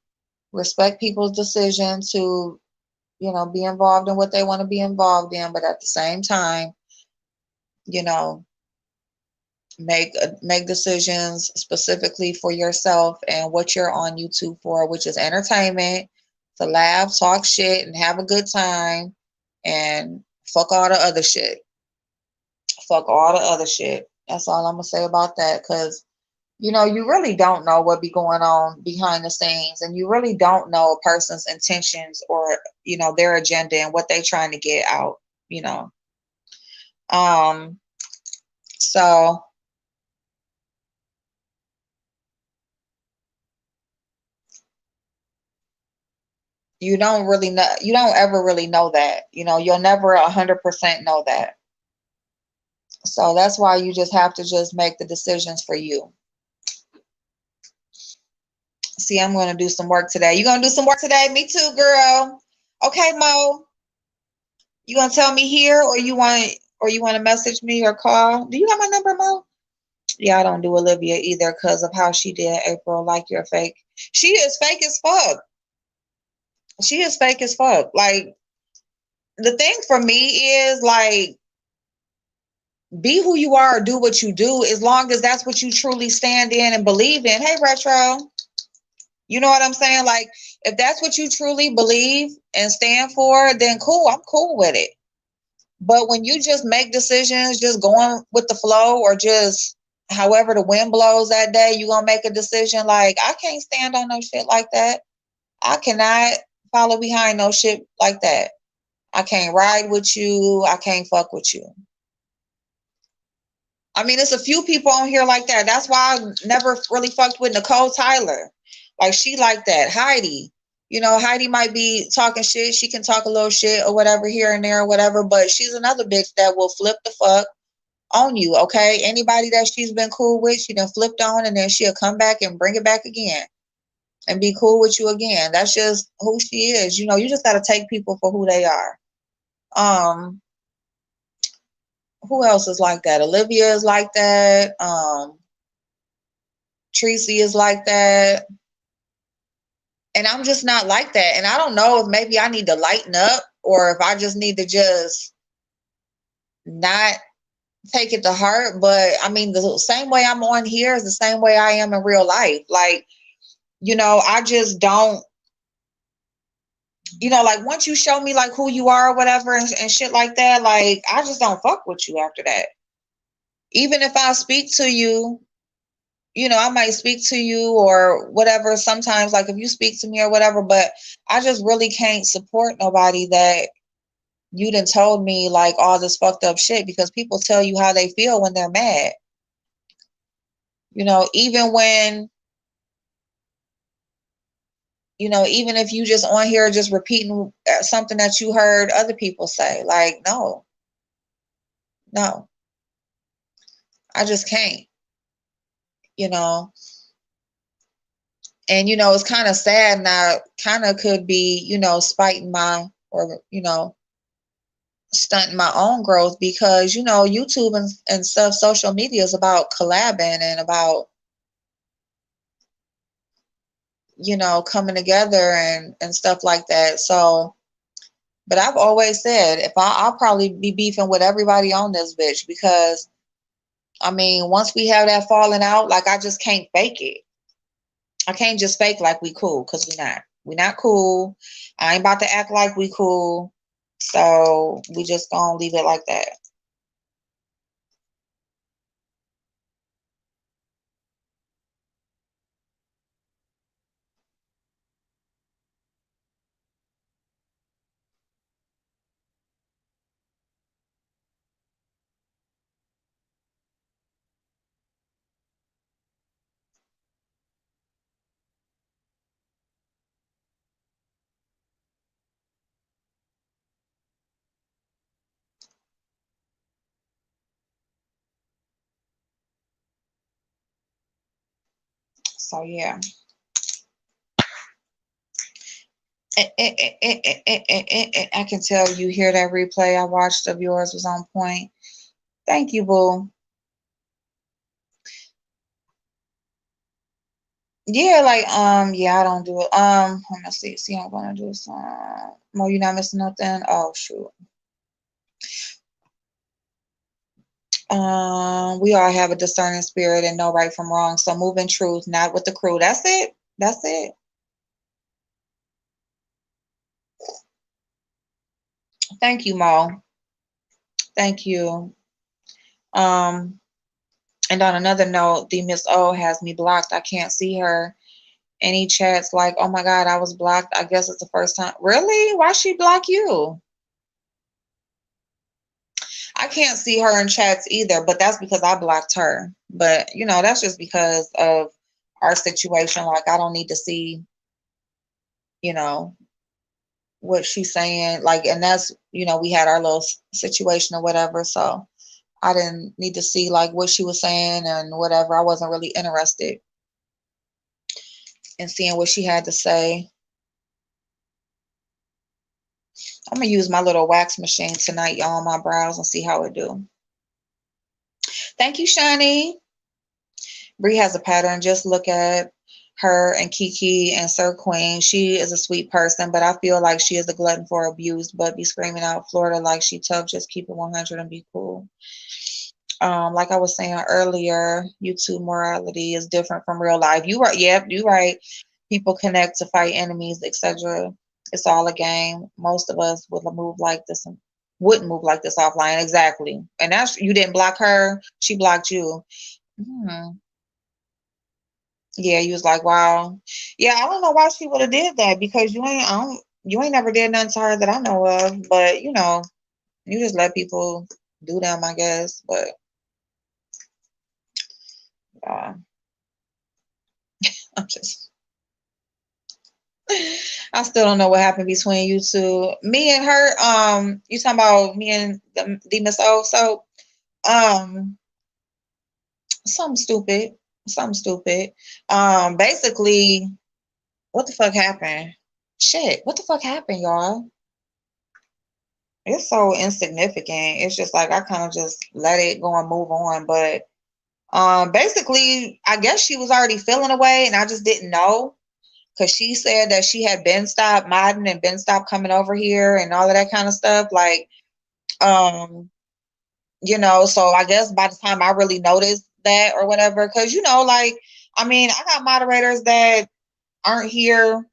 respect people's decision to, be involved in what they want to be involved in. But at the same time, make decisions specifically for yourself and what you're on YouTube for, which is entertainment, to laugh, talk shit, and have a good time, and fuck all the other shit. Fuck all the other shit. That's all I'm gonna say about that, because you really don't know what be going on behind the scenes, and you really don't know a person's intentions or their agenda and what they're trying to get out. So you don't ever really know that. You'll never 100% know that. So that's why you just have to just make the decisions for you. See, I'm going to do some work today. You going to do some work today? Me too, girl. Okay, Mo. You going to tell me here, or you want to message me or call? Do you have my number, Mo? Yeah, I don't do Olivia either because of how she did April. Like, you're fake. She is fake as fuck. She is fake as fuck. Like, the thing for me is, like, be who you are or do what you do, as long as that's what you truly stand in and believe in. Hey, Retro. You know what I'm saying? Like, if that's what you truly believe and stand for, then cool. I'm cool with it. But when you just make decisions, just going with the flow, or just however the wind blows that day, you gonna make a decision. Like, I can't stand on no shit like that. I cannot follow behind no shit like that. I can't ride with you. I can't fuck with you. I mean, it's a few people on here like that. That's why I never really fucked with Nicole Tyler. Like, she like that. Heidi. You know, Heidi might be talking shit. She can talk a little shit or whatever here and there or whatever, but she's another bitch that will flip the fuck on you, okay? Anybody that she's been cool with, she done flipped on, and then she'll come back and bring it back again and be cool with you again. That's just who she is. You know, you just got to take people for who they are. Um, who else is like that? Olivia is like that. Tracy is like that. And I'm just not like that. And I don't know if maybe I need to lighten up, or if I just need to just not take it to heart. But I mean, the same way I'm on here is the same way I am in real life. Like, you know, I just don't, you know, like, once you show me like who you are or whatever, and shit like that, like, I just don't fuck with you after that. Even if I speak to you, you know, I might speak to you or whatever sometimes, like, if you speak to me or whatever, but I just really can't support nobody that you done told me like all this fucked up shit, because people tell you how they feel when they're mad. You know, even when, you know, even if you just on here just repeating something that you heard other people say, like, no, no, I just can't, you know. And, you know, it's kind of sad now, kind of could be, you know, spiting my, or, you know, stunting my own growth, because, you know, YouTube and stuff, social media is about collabing and about, you know, coming together and stuff like that. So, but I've always said, if I'll probably be beefing with everybody on this bitch, because I mean, once we have that falling out, like, I just can't fake it. I can't just fake like we cool, because we're not. We're not cool. I ain't about to act like we cool. So we just gonna leave it like that. So yeah. I can tell you hear that replay I watched of yours was on point. Thank you, boo. Yeah, like, yeah, I don't do it. Let me see, I'm gonna do some more. You not missing nothing? Oh shoot. We all have a discerning spirit and know right from wrong. So move in truth, not with the crew. That's it. That's it. Thank you, Mo. Thank you. Um, and on another note, the Miss O has me blocked. I can't see her. Any chats like, oh my God, I was blocked. I guess it's the first time. Really? Why she block you? I can't see her in chats either, but that's because I blocked her. But, you know, that's just because of our situation. Like, I don't need to see, you know, what she's saying. Like, and that's, you know, we had our little situation or whatever. So I didn't need to see like what she was saying and whatever. I wasn't really interested in seeing what she had to say. I'm gonna use my little wax machine tonight, y'all, on my brows and see how it do. Thank you, Shani. Bree has a pattern. Just look at her and Kiki and Sir Queen. She is a sweet person, but I feel like she is a glutton for abuse, but be screaming out Florida like she tough. Just keep it 100 and be cool. Like I was saying earlier, YouTube morality is different from real life. You right. Yep, you right. People connect to fight enemies, etc. It's all a game. Most of us would move like this and wouldn't move like this offline. Exactly. And that's, you didn't block her. She blocked you. Hmm. Yeah, you was like, wow. Yeah, I don't know why she would have did that because you ain't never did nothing to her that I know of. But you just let people do them, I guess. But uh, I'm just, I still don't know what happened between you two. Me and her. You talking about me and the Miss O? So, um, something stupid, something stupid. Basically, what the fuck happened? Shit, what the fuck happened, y'all? It's so insignificant. It's just like I kind of just let it go and move on. But basically, I guess she was already feeling away, and I just didn't know because she said that she had been stopped modding and been stopped coming over here and all of that kind of stuff. Like, um, so I guess by the time I really noticed that or whatever, because like, I mean, I got moderators that aren't here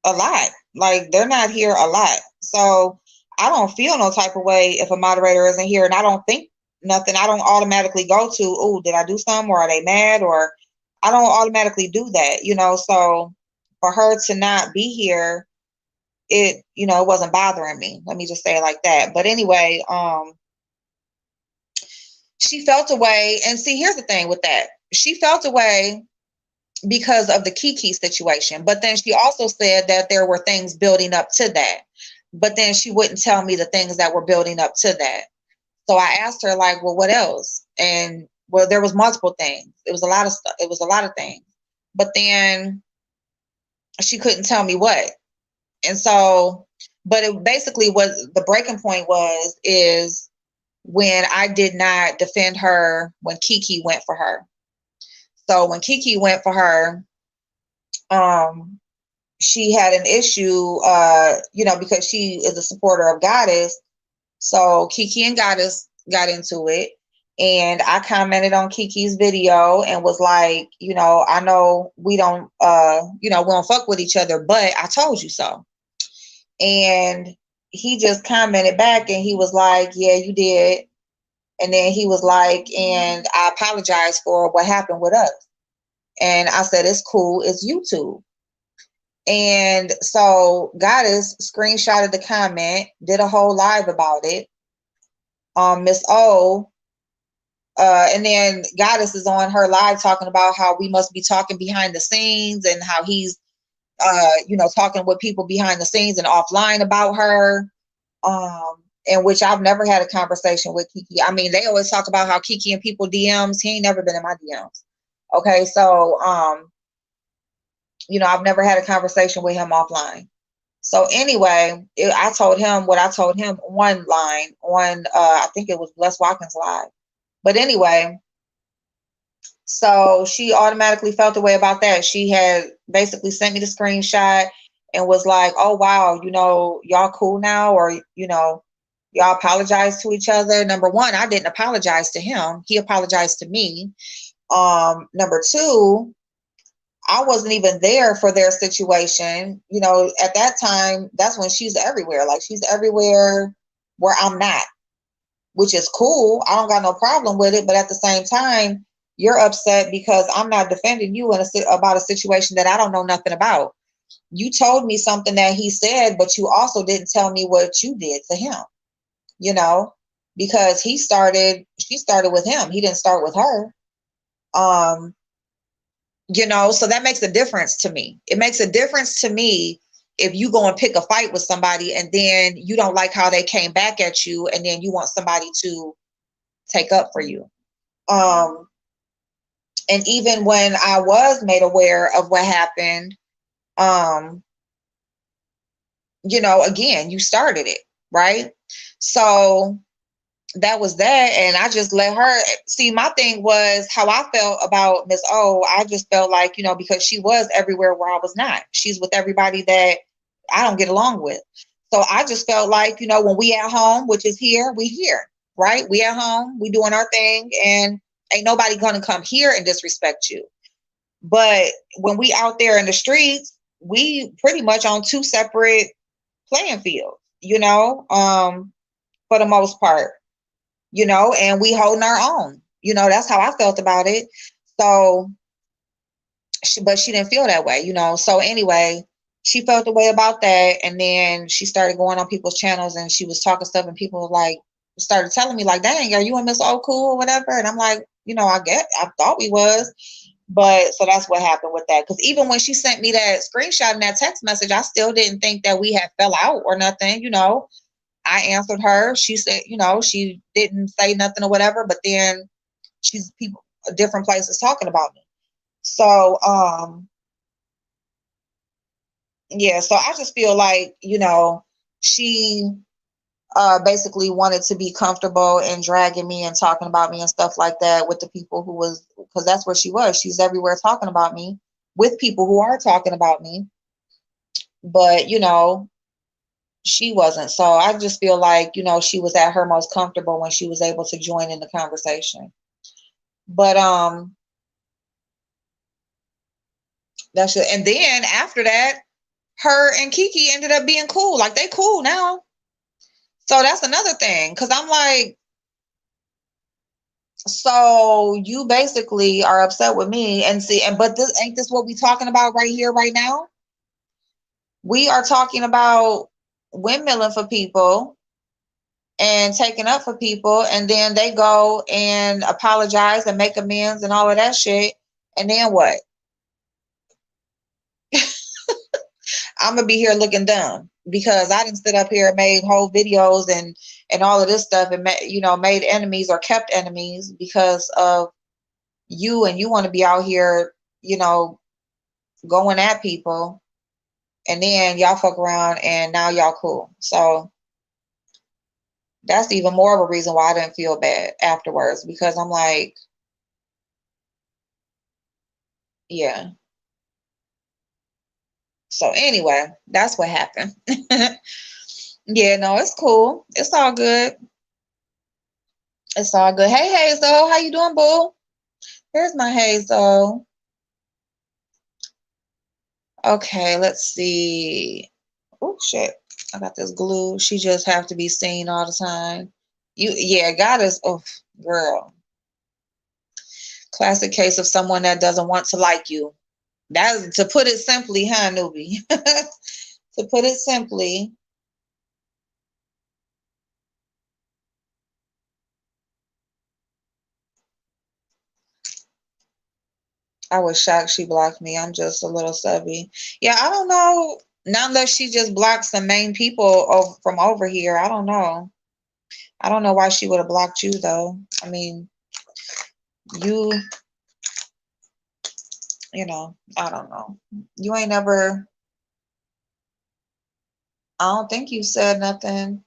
a lot. Like they're not here a lot. So I don't feel no type of way if a moderator isn't here, and I don't think nothing. I don't automatically go to, oh, did I do something, or are they mad, or I don't automatically do that. So for her to not be here, it wasn't bothering me. Let me just say it like that. But anyway, she felt away, and see, here's the thing with that. She felt away because of the Kiki situation. But then she also said that there were things building up to that. But then she wouldn't tell me the things that were building up to that. So I asked her, like, well, what else? And well, there was multiple things. It was a lot of stuff. It was a lot of things. But then she couldn't tell me what. And so, but it basically was the breaking point is when I did not defend her when Kiki went for her. So when Kiki went for her, um, she had an issue, because she is a supporter of Goddess. So Kiki and Goddess got into it. And I commented on Kiki's video and was like, I know we don't fuck with each other, but I told you so. And he just commented back and he was like, yeah, you did. And then he was like, and I apologize for what happened with us. And I said, it's cool. It's YouTube. And so Goddess screenshotted the comment, did a whole live about it. Miss O, and then Goddess is on her live talking about how we must be talking behind the scenes and how he's, talking with people behind the scenes and offline about her. In which I've never had a conversation with Kiki. I mean, they always talk about how Kiki and people DMs. He ain't never been in my DMs. Okay, so I've never had a conversation with him offline. So anyway, I told him what I told him online on, I think it was Les Watkins Live. But anyway, so she automatically felt the way about that. She had basically sent me the screenshot and was like, oh, wow, y'all cool now, or, y'all apologize to each other. Number one, I didn't apologize to him. He apologized to me. Number two, I wasn't even there for their situation. At that time, that's when she's everywhere. Like she's everywhere where I'm not, which is cool. I don't got no problem with it. But at the same time, you're upset because I'm not defending you about a situation that I don't know nothing about. You told me something that he said, but you also didn't tell me what you did to him, because she started with him. He didn't start with her. So that makes a difference to me. It makes a difference to me if you go and pick a fight with somebody and then you don't like how they came back at you and then you want somebody to take up for you. And even when I was made aware of what happened, again, you started it, right? So that was that. And I just let her see. My thing was how I felt about Miss O. I just felt like, because she was everywhere where I was not. She's with everybody that I don't get along with. So I just felt like, when we at home, which is here, we here, right? We at home, we doing our thing, and ain't nobody gonna come here and disrespect you. But when we out there in the streets, we pretty much on two separate playing fields, for the most part, and we holding our own. You know, that's how I felt about it. So, but she didn't feel that way, you know. So anyway, she felt the way about that, and then she started going on people's channels and she was talking stuff, and people like started telling me like, "Dang, are you and Miss O cool or whatever?" And I'm like, you know, I thought we was, but so that's what happened with that. Because even when she sent me that screenshot and that text message, I still didn't think that we had fell out or nothing, you know. I answered her. She said, you know, she didn't say nothing or whatever, but then she's people different places talking about me. So, yeah, so I just feel like, you know, she basically wanted to be comfortable and dragging me and talking about me and stuff like that with the people who was, because that's where she was. She's everywhere talking about me with people who are talking about me. But, you know, she wasn't. So I just feel like, you know, she was at her most comfortable when she was able to join in the conversation. But that's it. And then after that, her and Kiki ended up being cool. Like they cool now. So that's another thing. Cause I'm like, so you basically are upset with me and see, and but this ain't this what we talking about right here, right now? We are talking about windmilling for people and taking up for people, and then they go and apologize and make amends and all of that shit. And then what? I'm gonna be here looking dumb because I didn't sit up here and made whole videos and all of this stuff and you know, made enemies or kept enemies because of you, and you want to be out here, you know, going at people, and then y'all fuck around and now y'all cool. So that's even more of a reason why I didn't feel bad afterwards, because I'm like, yeah. So anyway, that's what happened. Yeah, no, it's cool. It's all good. It's all good. Hey, Hazel, how you doing, boo? Here's my Hazel. Okay, let's see. Oh shit, I got this glue. She just have to be seen all the time. Yeah, God is, oh, girl. Classic case of someone that doesn't want to like you. That, to put it simply, huh, newbie? To put it simply, I was shocked she blocked me. I'm just a little subby. Yeah, I don't know. Not unless she just blocked some main people from over here. I don't know. I don't know why she would have blocked you though. I mean, you, you know, I don't know. You ain't never, I don't think you said nothing.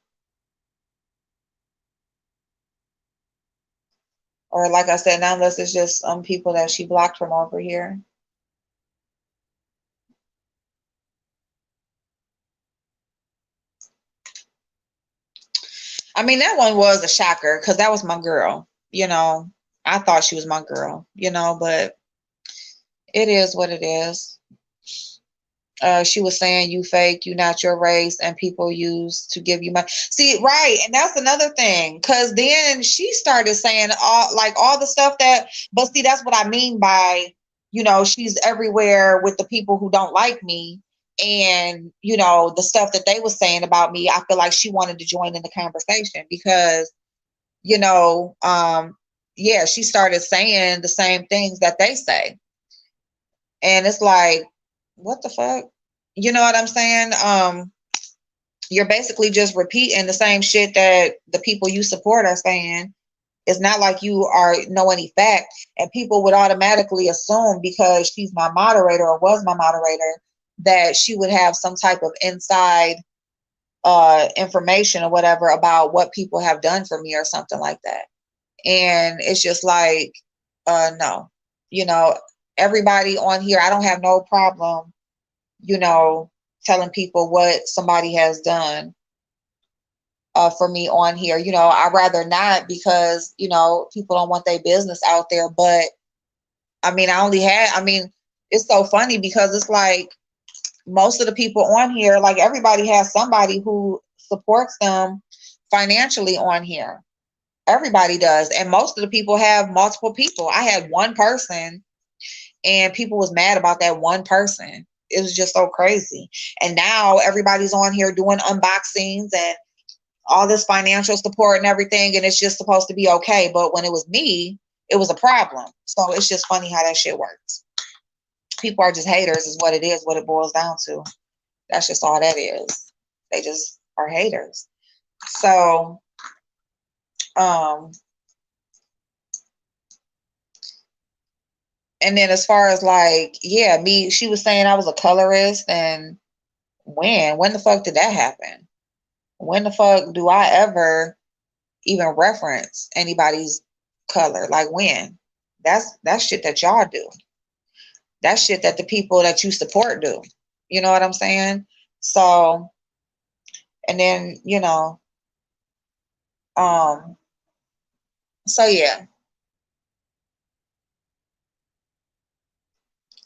Or like I said, not unless it's just people that she blocked from over here. I mean, that one was a shocker because that was my girl. You know, I thought she was my girl, you know, but it is what it is. She was saying you fake, you not your race, and people use to give you money. See, right, and that's another thing, because then she started saying all the stuff that. But see, that's what I mean by, you know, she's everywhere with the people who don't like me, and you know the stuff that they were saying about me. I feel like she wanted to join in the conversation because, you know, yeah, she started saying the same things that they say, and it's like, what the fuck? You know what I'm saying? You're basically just repeating the same shit that the people you support are saying. It's not like you are know any fact, and people would automatically assume because she's my moderator or was my moderator that she would have some type of inside information or whatever about what people have done for me or something like that. And it's just like, no, you know, everybody on here, I don't have no problem, you know, telling people what somebody has done for me on here. You know, I'd rather not because, you know, people don't want their business out there. But I mean, I mean, it's so funny because it's like most of the people on here, like everybody has somebody who supports them financially on here. Everybody does. And most of the people have multiple people. I had one person and people was mad about that one person. It was just so crazy. And now everybody's on here doing unboxings and all this financial support and everything, and it's just supposed to be okay. But when it was me, it was a problem. So it's just funny how that shit works. People are just haters is what it is, what it boils down to. That's just all that is. They just are haters. So and then as far as like, yeah, me, she was saying I was a colorist, and when the fuck did that happen? When the fuck do I ever even reference anybody's color? Like when? That's shit that y'all do. That's shit that the people that you support do. You know what I'm saying? So, and then, so yeah.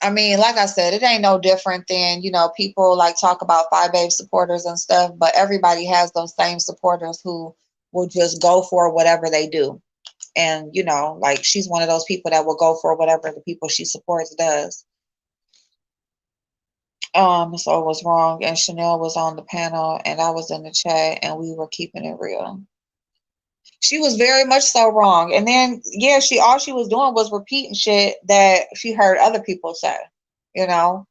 I mean, like I said, it ain't no different than, people like talk about Phi Babe supporters and stuff, but everybody has those same supporters who will just go for whatever they do. And, like she's one of those people that will go for whatever the people she supports does. So it was wrong. And Chanel was on the panel and I was in the chat and we were keeping it real. She was very much so wrong. And then, yeah, all she was doing was repeating shit that she heard other people say, you know,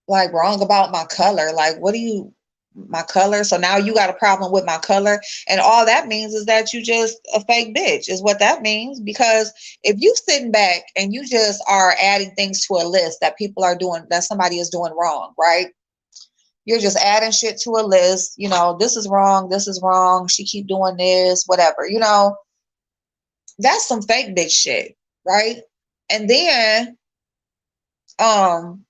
like wrong about my color. Like, my color? So now you got a problem with my color. And all that means is that you just a fake bitch is what that means. Because if you sitting back and you just are adding things to a list that people are doing, that somebody is doing wrong, right? You're just adding shit to a list. This is wrong. This is wrong. She keep doing this, whatever, that's some fake bitch shit. Right. And then, and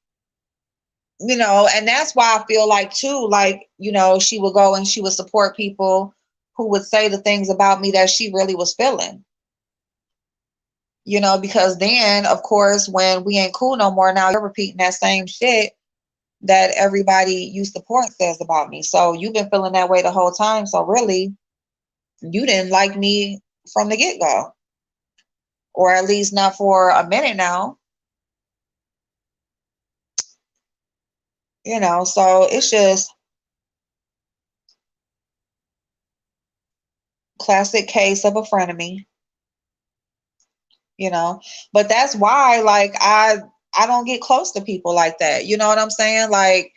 that's why I feel like too, like, she would go and she would support people who would say the things about me that she really was feeling, because then of course, when we ain't cool no more, now you're repeating that same shit that everybody you support says about me. So you've been feeling that way the whole time. So really, you didn't like me from the get-go, or at least not for a minute now. So it's just classic case of a frenemy, but that's why, like, I don't get close to people like that. You know what I'm saying? Like,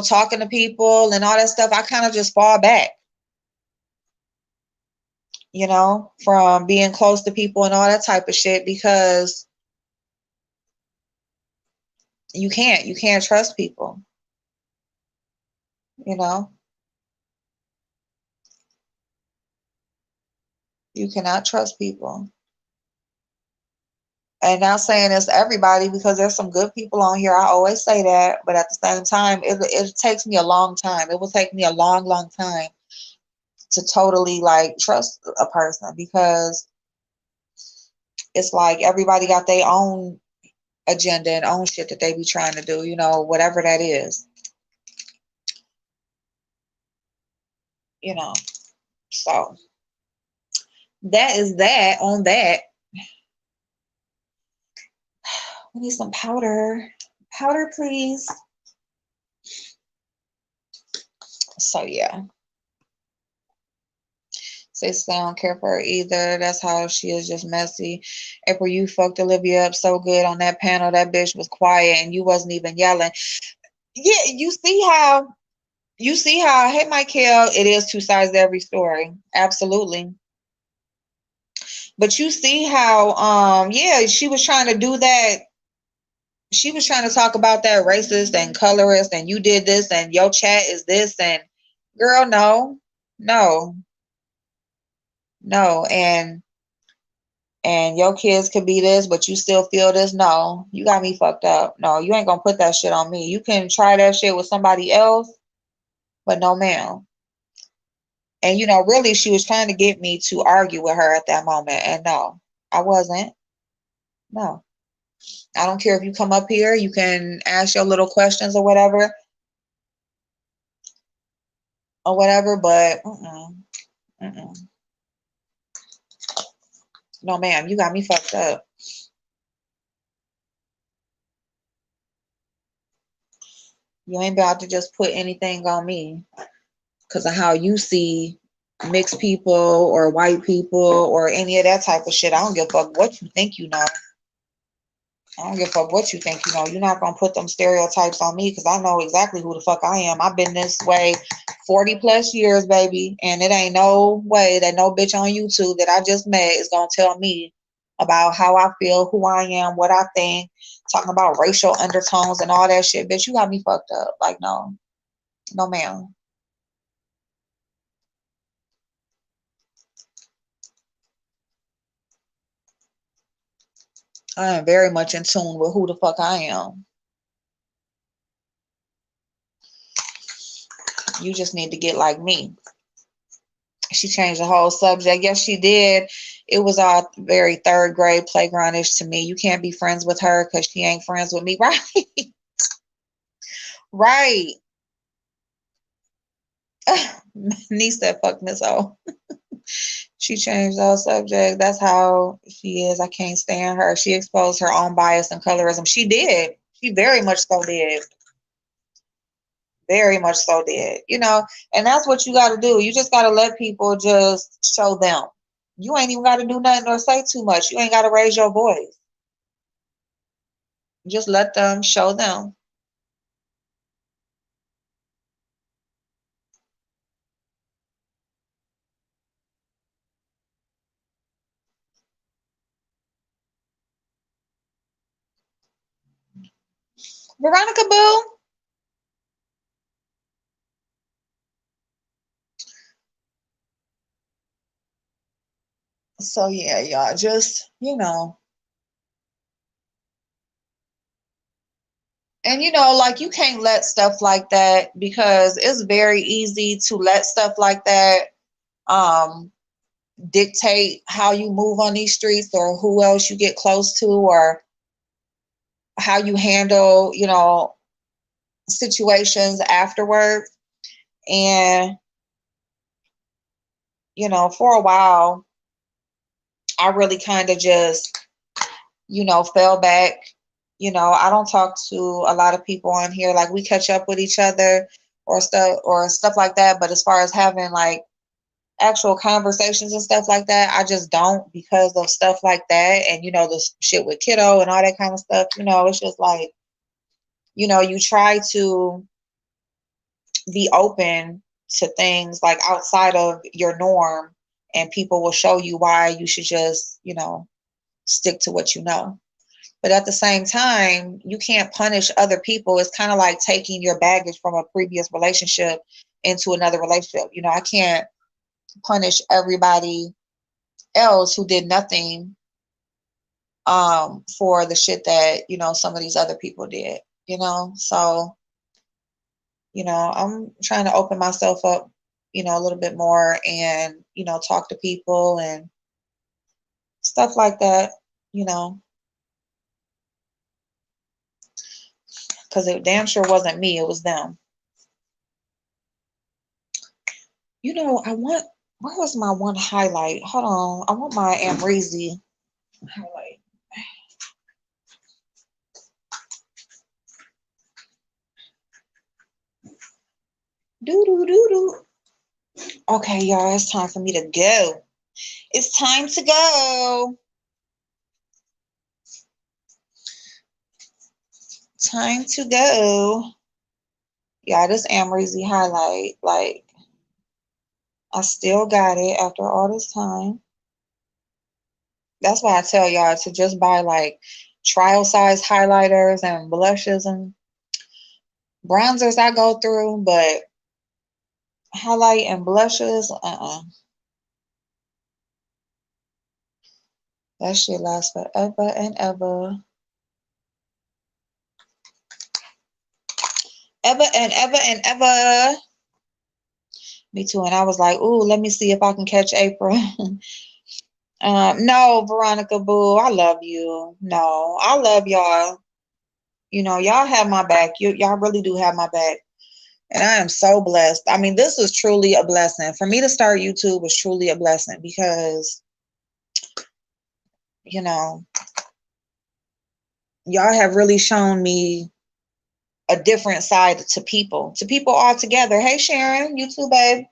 talking to people and all that stuff, I kind of just fall back, from being close to people and all that type of shit, because you can't trust people, you cannot trust people. And not saying it's everybody, because there's some good people on here. I always say that, but at the same time, it takes me a long time. It will take me a long, long time to totally like trust a person, because it's like everybody got their own agenda and own shit that they be trying to do, whatever that is, So that is that on that. We need some powder. Powder, please. So yeah. Sis, I don't care for her either. That's how she is, just messy. April, you fucked Olivia up so good on that panel. That bitch was quiet and you wasn't even yelling. Yeah, you see how, hey Michael, it is two sides to every story. Absolutely. But you see how yeah, she was trying to do that. She was trying to talk about that racist and colorist and you did this and your chat is this, and girl, no, no, no. And your kids could be this, but you still feel this. No, you got me fucked up. No, you ain't gonna put that shit on me. You can try that shit with somebody else, but no, ma'am. And really, she was trying to get me to argue with her at that moment, and no, I wasn't. No, I don't care if you come up here. You can ask your little questions or whatever, but Mm-mm. No, ma'am, you got me fucked up. You ain't about to just put anything on me because of how you see mixed people or white people or any of that type of shit. I don't give a fuck what you think you know. I don't give a fuck what you think you know. You're not gonna put them stereotypes on me because I know exactly who the fuck I am. I've been this way 40 plus years, baby, and it ain't no way that no bitch on YouTube that I just met is gonna tell me about how I feel, who I am, what I think, talking about racial undertones and all that shit. Bitch, you got me fucked up. Like, no, no, ma'am. I am very much in tune with who the fuck I am. You just need to get like me. She changed the whole subject. Yes, she did. It was all very third grade playgroundish to me. You can't be friends with her because she ain't friends with me. Right. Right. Niece that fuck Miss O. She changed the whole subject. That's how she is. I can't stand her. She exposed her own bias and colorism. She did. She very much so did. Very much so did. And that's what you got to do. You just got to let people just show them. You ain't even got to do nothing or say too much. You ain't got to raise your voice. Just let them show them. Veronica Boo. So yeah, y'all just, and like you can't let stuff like that because it's very easy to let stuff like that um dictate how you move on these streets or who else you get close to or how you handle, situations afterward. And, for a while, I really kind of just, fell back. I don't talk to a lot of people on here. Like we catch up with each other or stuff like that. But as far as having like actual conversations and stuff like that, I just don't because of stuff like that. And, the shit with kiddo and all that kind of stuff, it's just like, you try to be open to things like outside of your norm and people will show you why you should just, stick to what you know. But at the same time, you can't punish other people. It's kind of like taking your baggage from a previous relationship into another relationship. I can't punish everybody else who did nothing for the shit that, some of these other people did, So, I'm trying to open myself up, a little bit more and, talk to people and stuff like that, you know, because it damn sure wasn't me, it was them. Where was my one highlight? Hold on. I want my Amrezy highlight. Doo doo doo doo. Okay, y'all, it's time for me to go. It's time to go. Time to go. Yeah, this Amrezy highlight, like, I still got it after all this time. That's why I tell y'all to just buy like trial size highlighters and blushes and bronzers I go through, but highlight and blushes, that shit lasts forever and ever. Ever and ever and ever. Me too. And I was like, ooh, let me see if I can catch April. No, Veronica Boo, I love you. No, I love y'all. Y'all have my back. Y'all really do have my back. And I am so blessed. I mean, this was truly a blessing. For me to start YouTube was truly a blessing because, you know, y'all have really shown me a different side to people altogether. Hey, Sharon, you too, babe.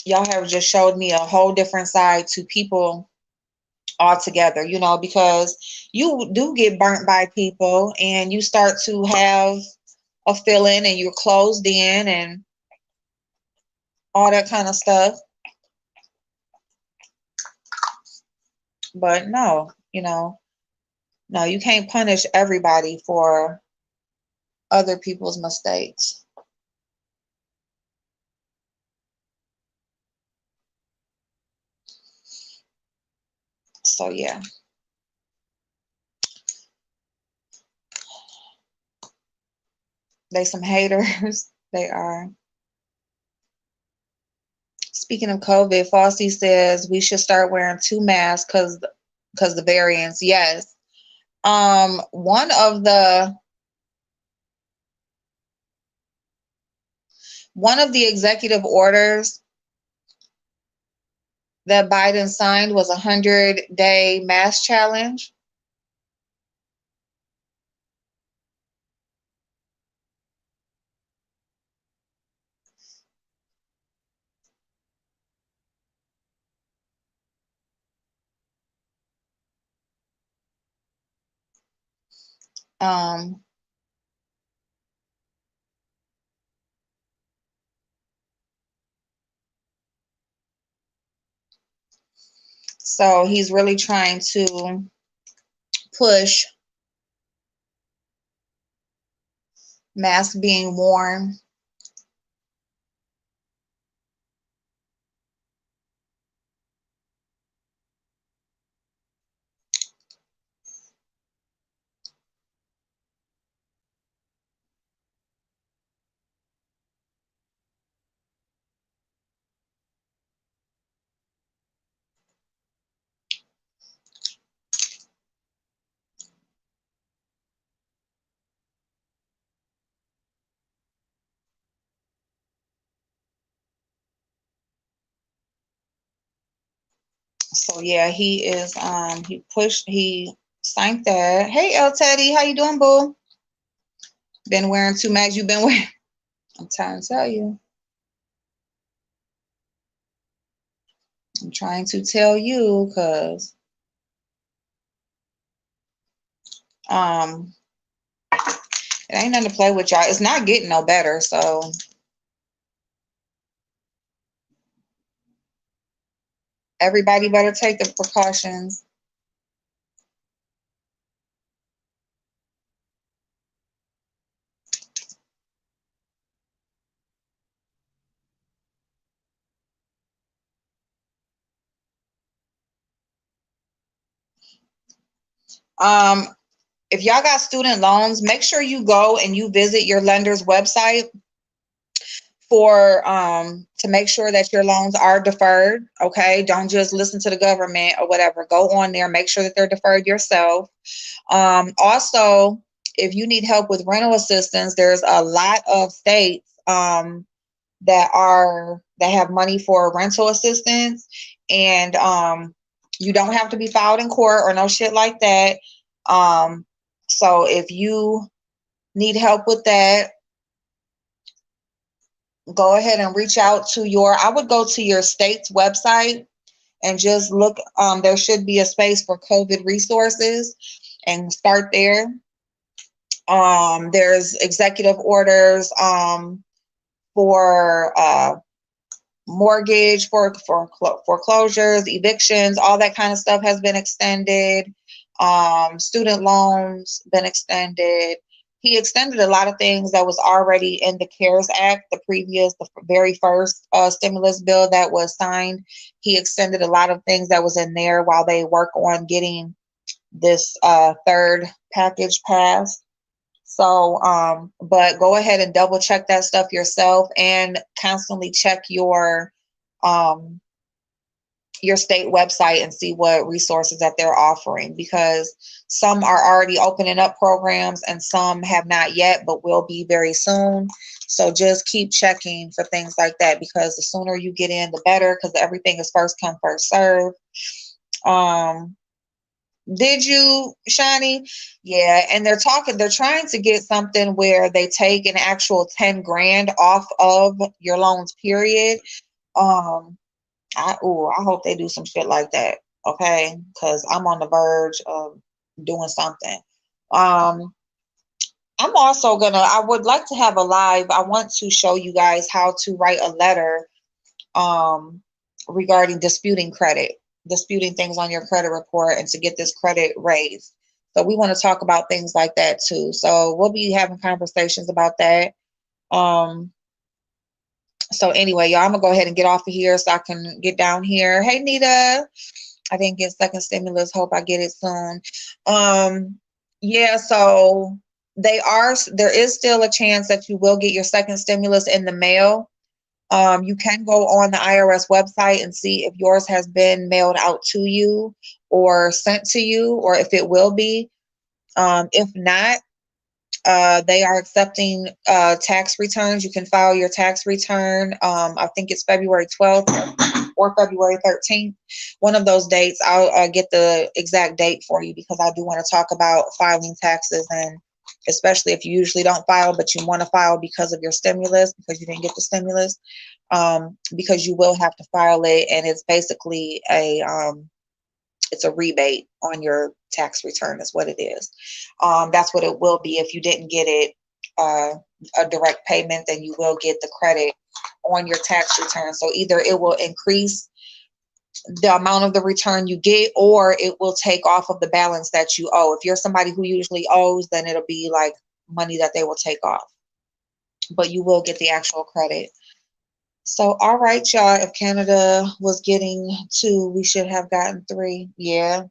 Y'all have just showed me a whole different side to people altogether, you know, because you do get burnt by people and you start to have a feeling and you're closed in and all that kind of stuff. But no, you know, no, you can't punish everybody for other people's mistakes. So yeah, they some haters. They are. Speaking of COVID, Fossey says we should start wearing 2 masks because the variants. Yes. One of the executive orders that Biden signed was a 100-day mask challenge. Um, so he's really trying to push masks being worn. So yeah, he signed that. Hey El Teddy, how you doing, boo? Been wearing 2 masks. You've been wearing. I'm trying to tell you. I'm trying to tell you because um it ain't nothing to play with, y'all. It's not getting no better. So everybody better take the precautions. Um, if y'all got student loans, make sure you go and you visit your lender's website for to make sure that your loans are deferred. Okay, don't just listen to the government or whatever. Go on there, make sure that they're deferred yourself. Also, if you need help with rental assistance, there's a lot of states that have money for rental assistance, and you don't have to be filed in court or no shit like that. So if you need help with that, go ahead and reach out to I would go to your state's website and just look. There should be a space for COVID resources and start there. There's executive orders for mortgage, for foreclosures, evictions, all that kind of stuff has been extended. Student loans been extended. He extended a lot of things that was already in the CARES Act, the very first stimulus bill that was signed. He extended a lot of things that was in there while they work on getting this third package passed. So, but go ahead and double check that stuff yourself and constantly check your your state website and see what resources that they're offering, because some are already opening up programs and some have not yet, but will be very soon. So just keep checking for things like that, because the sooner you get in, the better, because everything is first come, first serve. Did you, Shani? Yeah, and they're trying to get something where they take an actual 10 grand off of your loans, period. Um, I hope they do some shit like that. Okay, because I'm on the verge of doing something. Um, I'm also I would like to have a live. I want to show you guys how to write a letter um regarding disputing things on your credit report and to get this credit raised. So we want to talk about things like that too. So we'll be having conversations about that. Um, so anyway, y'all, I'm gonna go ahead and get off of here so I can get down here. Hey, Nita. I didn't get second stimulus. Hope I get it soon. Yeah, so there is still a chance that you will get your second stimulus in the mail. You can go on the IRS website and see if yours has been mailed out to you or sent to you, or if it will be. If not, they are accepting tax returns. You can file your tax return. I think it's February 12th or February 13th. One of those dates. I'll get the exact date for you, because I do want to talk about filing taxes, and especially if you usually don't file, but you want to file because of your stimulus, because you didn't get the stimulus, because you will have to file it, and it's basically it's a rebate on your tax return is what it is. That's what it will be. If you didn't get it a direct payment, then you will get the credit on your tax return. So either it will increase the amount of the return you get, or it will take off of the balance that you owe. If you're somebody who usually owes, then it'll be like money that they will take off, but you will get the actual credit. So, all right, y'all. If Canada was getting 2, we should have gotten 3. Yeah.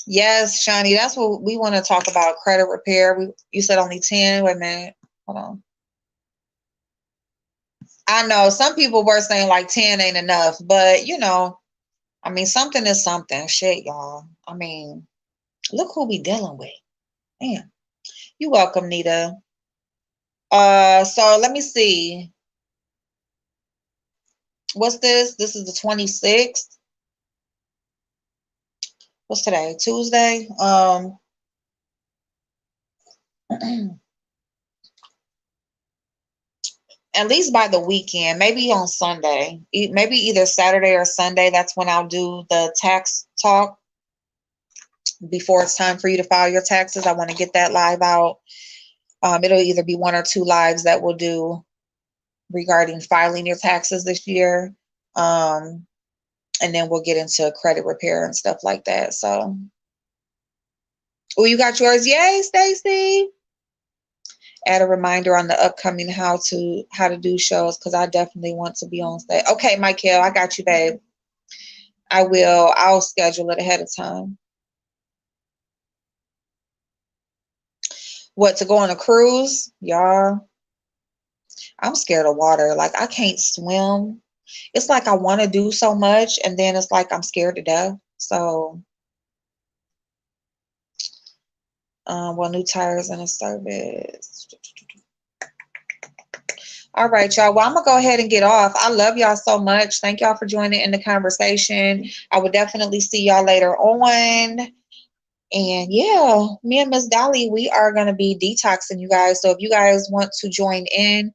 Yes, Shani, that's what we want to talk about. Credit repair. You said only 10. Wait a minute. Hold on. I know some people were saying like 10 ain't enough, but I mean, something is something. Shit, y'all. I mean, look who we dealing with. Man, you welcome, Nita. So let me see. What's this? This is the 26th. What's today? Tuesday. At least by the weekend, maybe on Sunday, maybe either Saturday or Sunday. That's when I'll do the tax talk before it's time for you to file your taxes. I want to get that live out. It'll either be 1 or 2 lives that we'll do regarding filing your taxes this year. And then we'll get into credit repair and stuff like that. So, oh, you got yours? Yay, Stacy. Add a reminder on the upcoming how to do shows, because I definitely want to be on stage. Okay, Michael, I got you, babe. I will. I'll schedule it ahead of time. What, to go on a cruise? Y'all, I'm scared of water. Like, I can't swim. It's like I want to do so much, and then it's like I'm scared to death. So, well, new tires and a service. All right, y'all. Well, I'm going to go ahead and get off. I love y'all so much. Thank y'all for joining in the conversation. I will definitely see y'all later on. And yeah, me and Miss Dolly, we are going to be detoxing, you guys. So if you guys want to join in,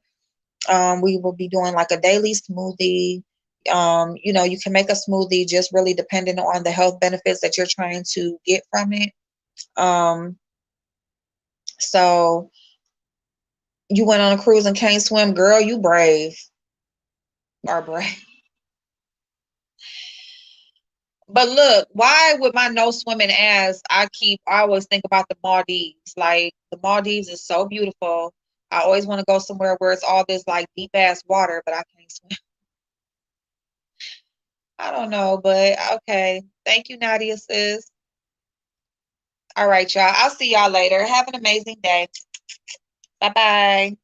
we will be doing like a daily smoothie. You can make a smoothie just really depending on the health benefits that you're trying to get from it. So you went on a cruise and can't swim, girl, you brave. Are brave. But look, why with my no swimming ass, I always think about the Maldives. Like, the Maldives is so beautiful. I always want to go somewhere where it's all this like deep ass water, but I can't swim. I don't know, but okay. Thank you, Nadia, sis. All right, y'all. I'll see y'all later. Have an amazing day. Bye bye.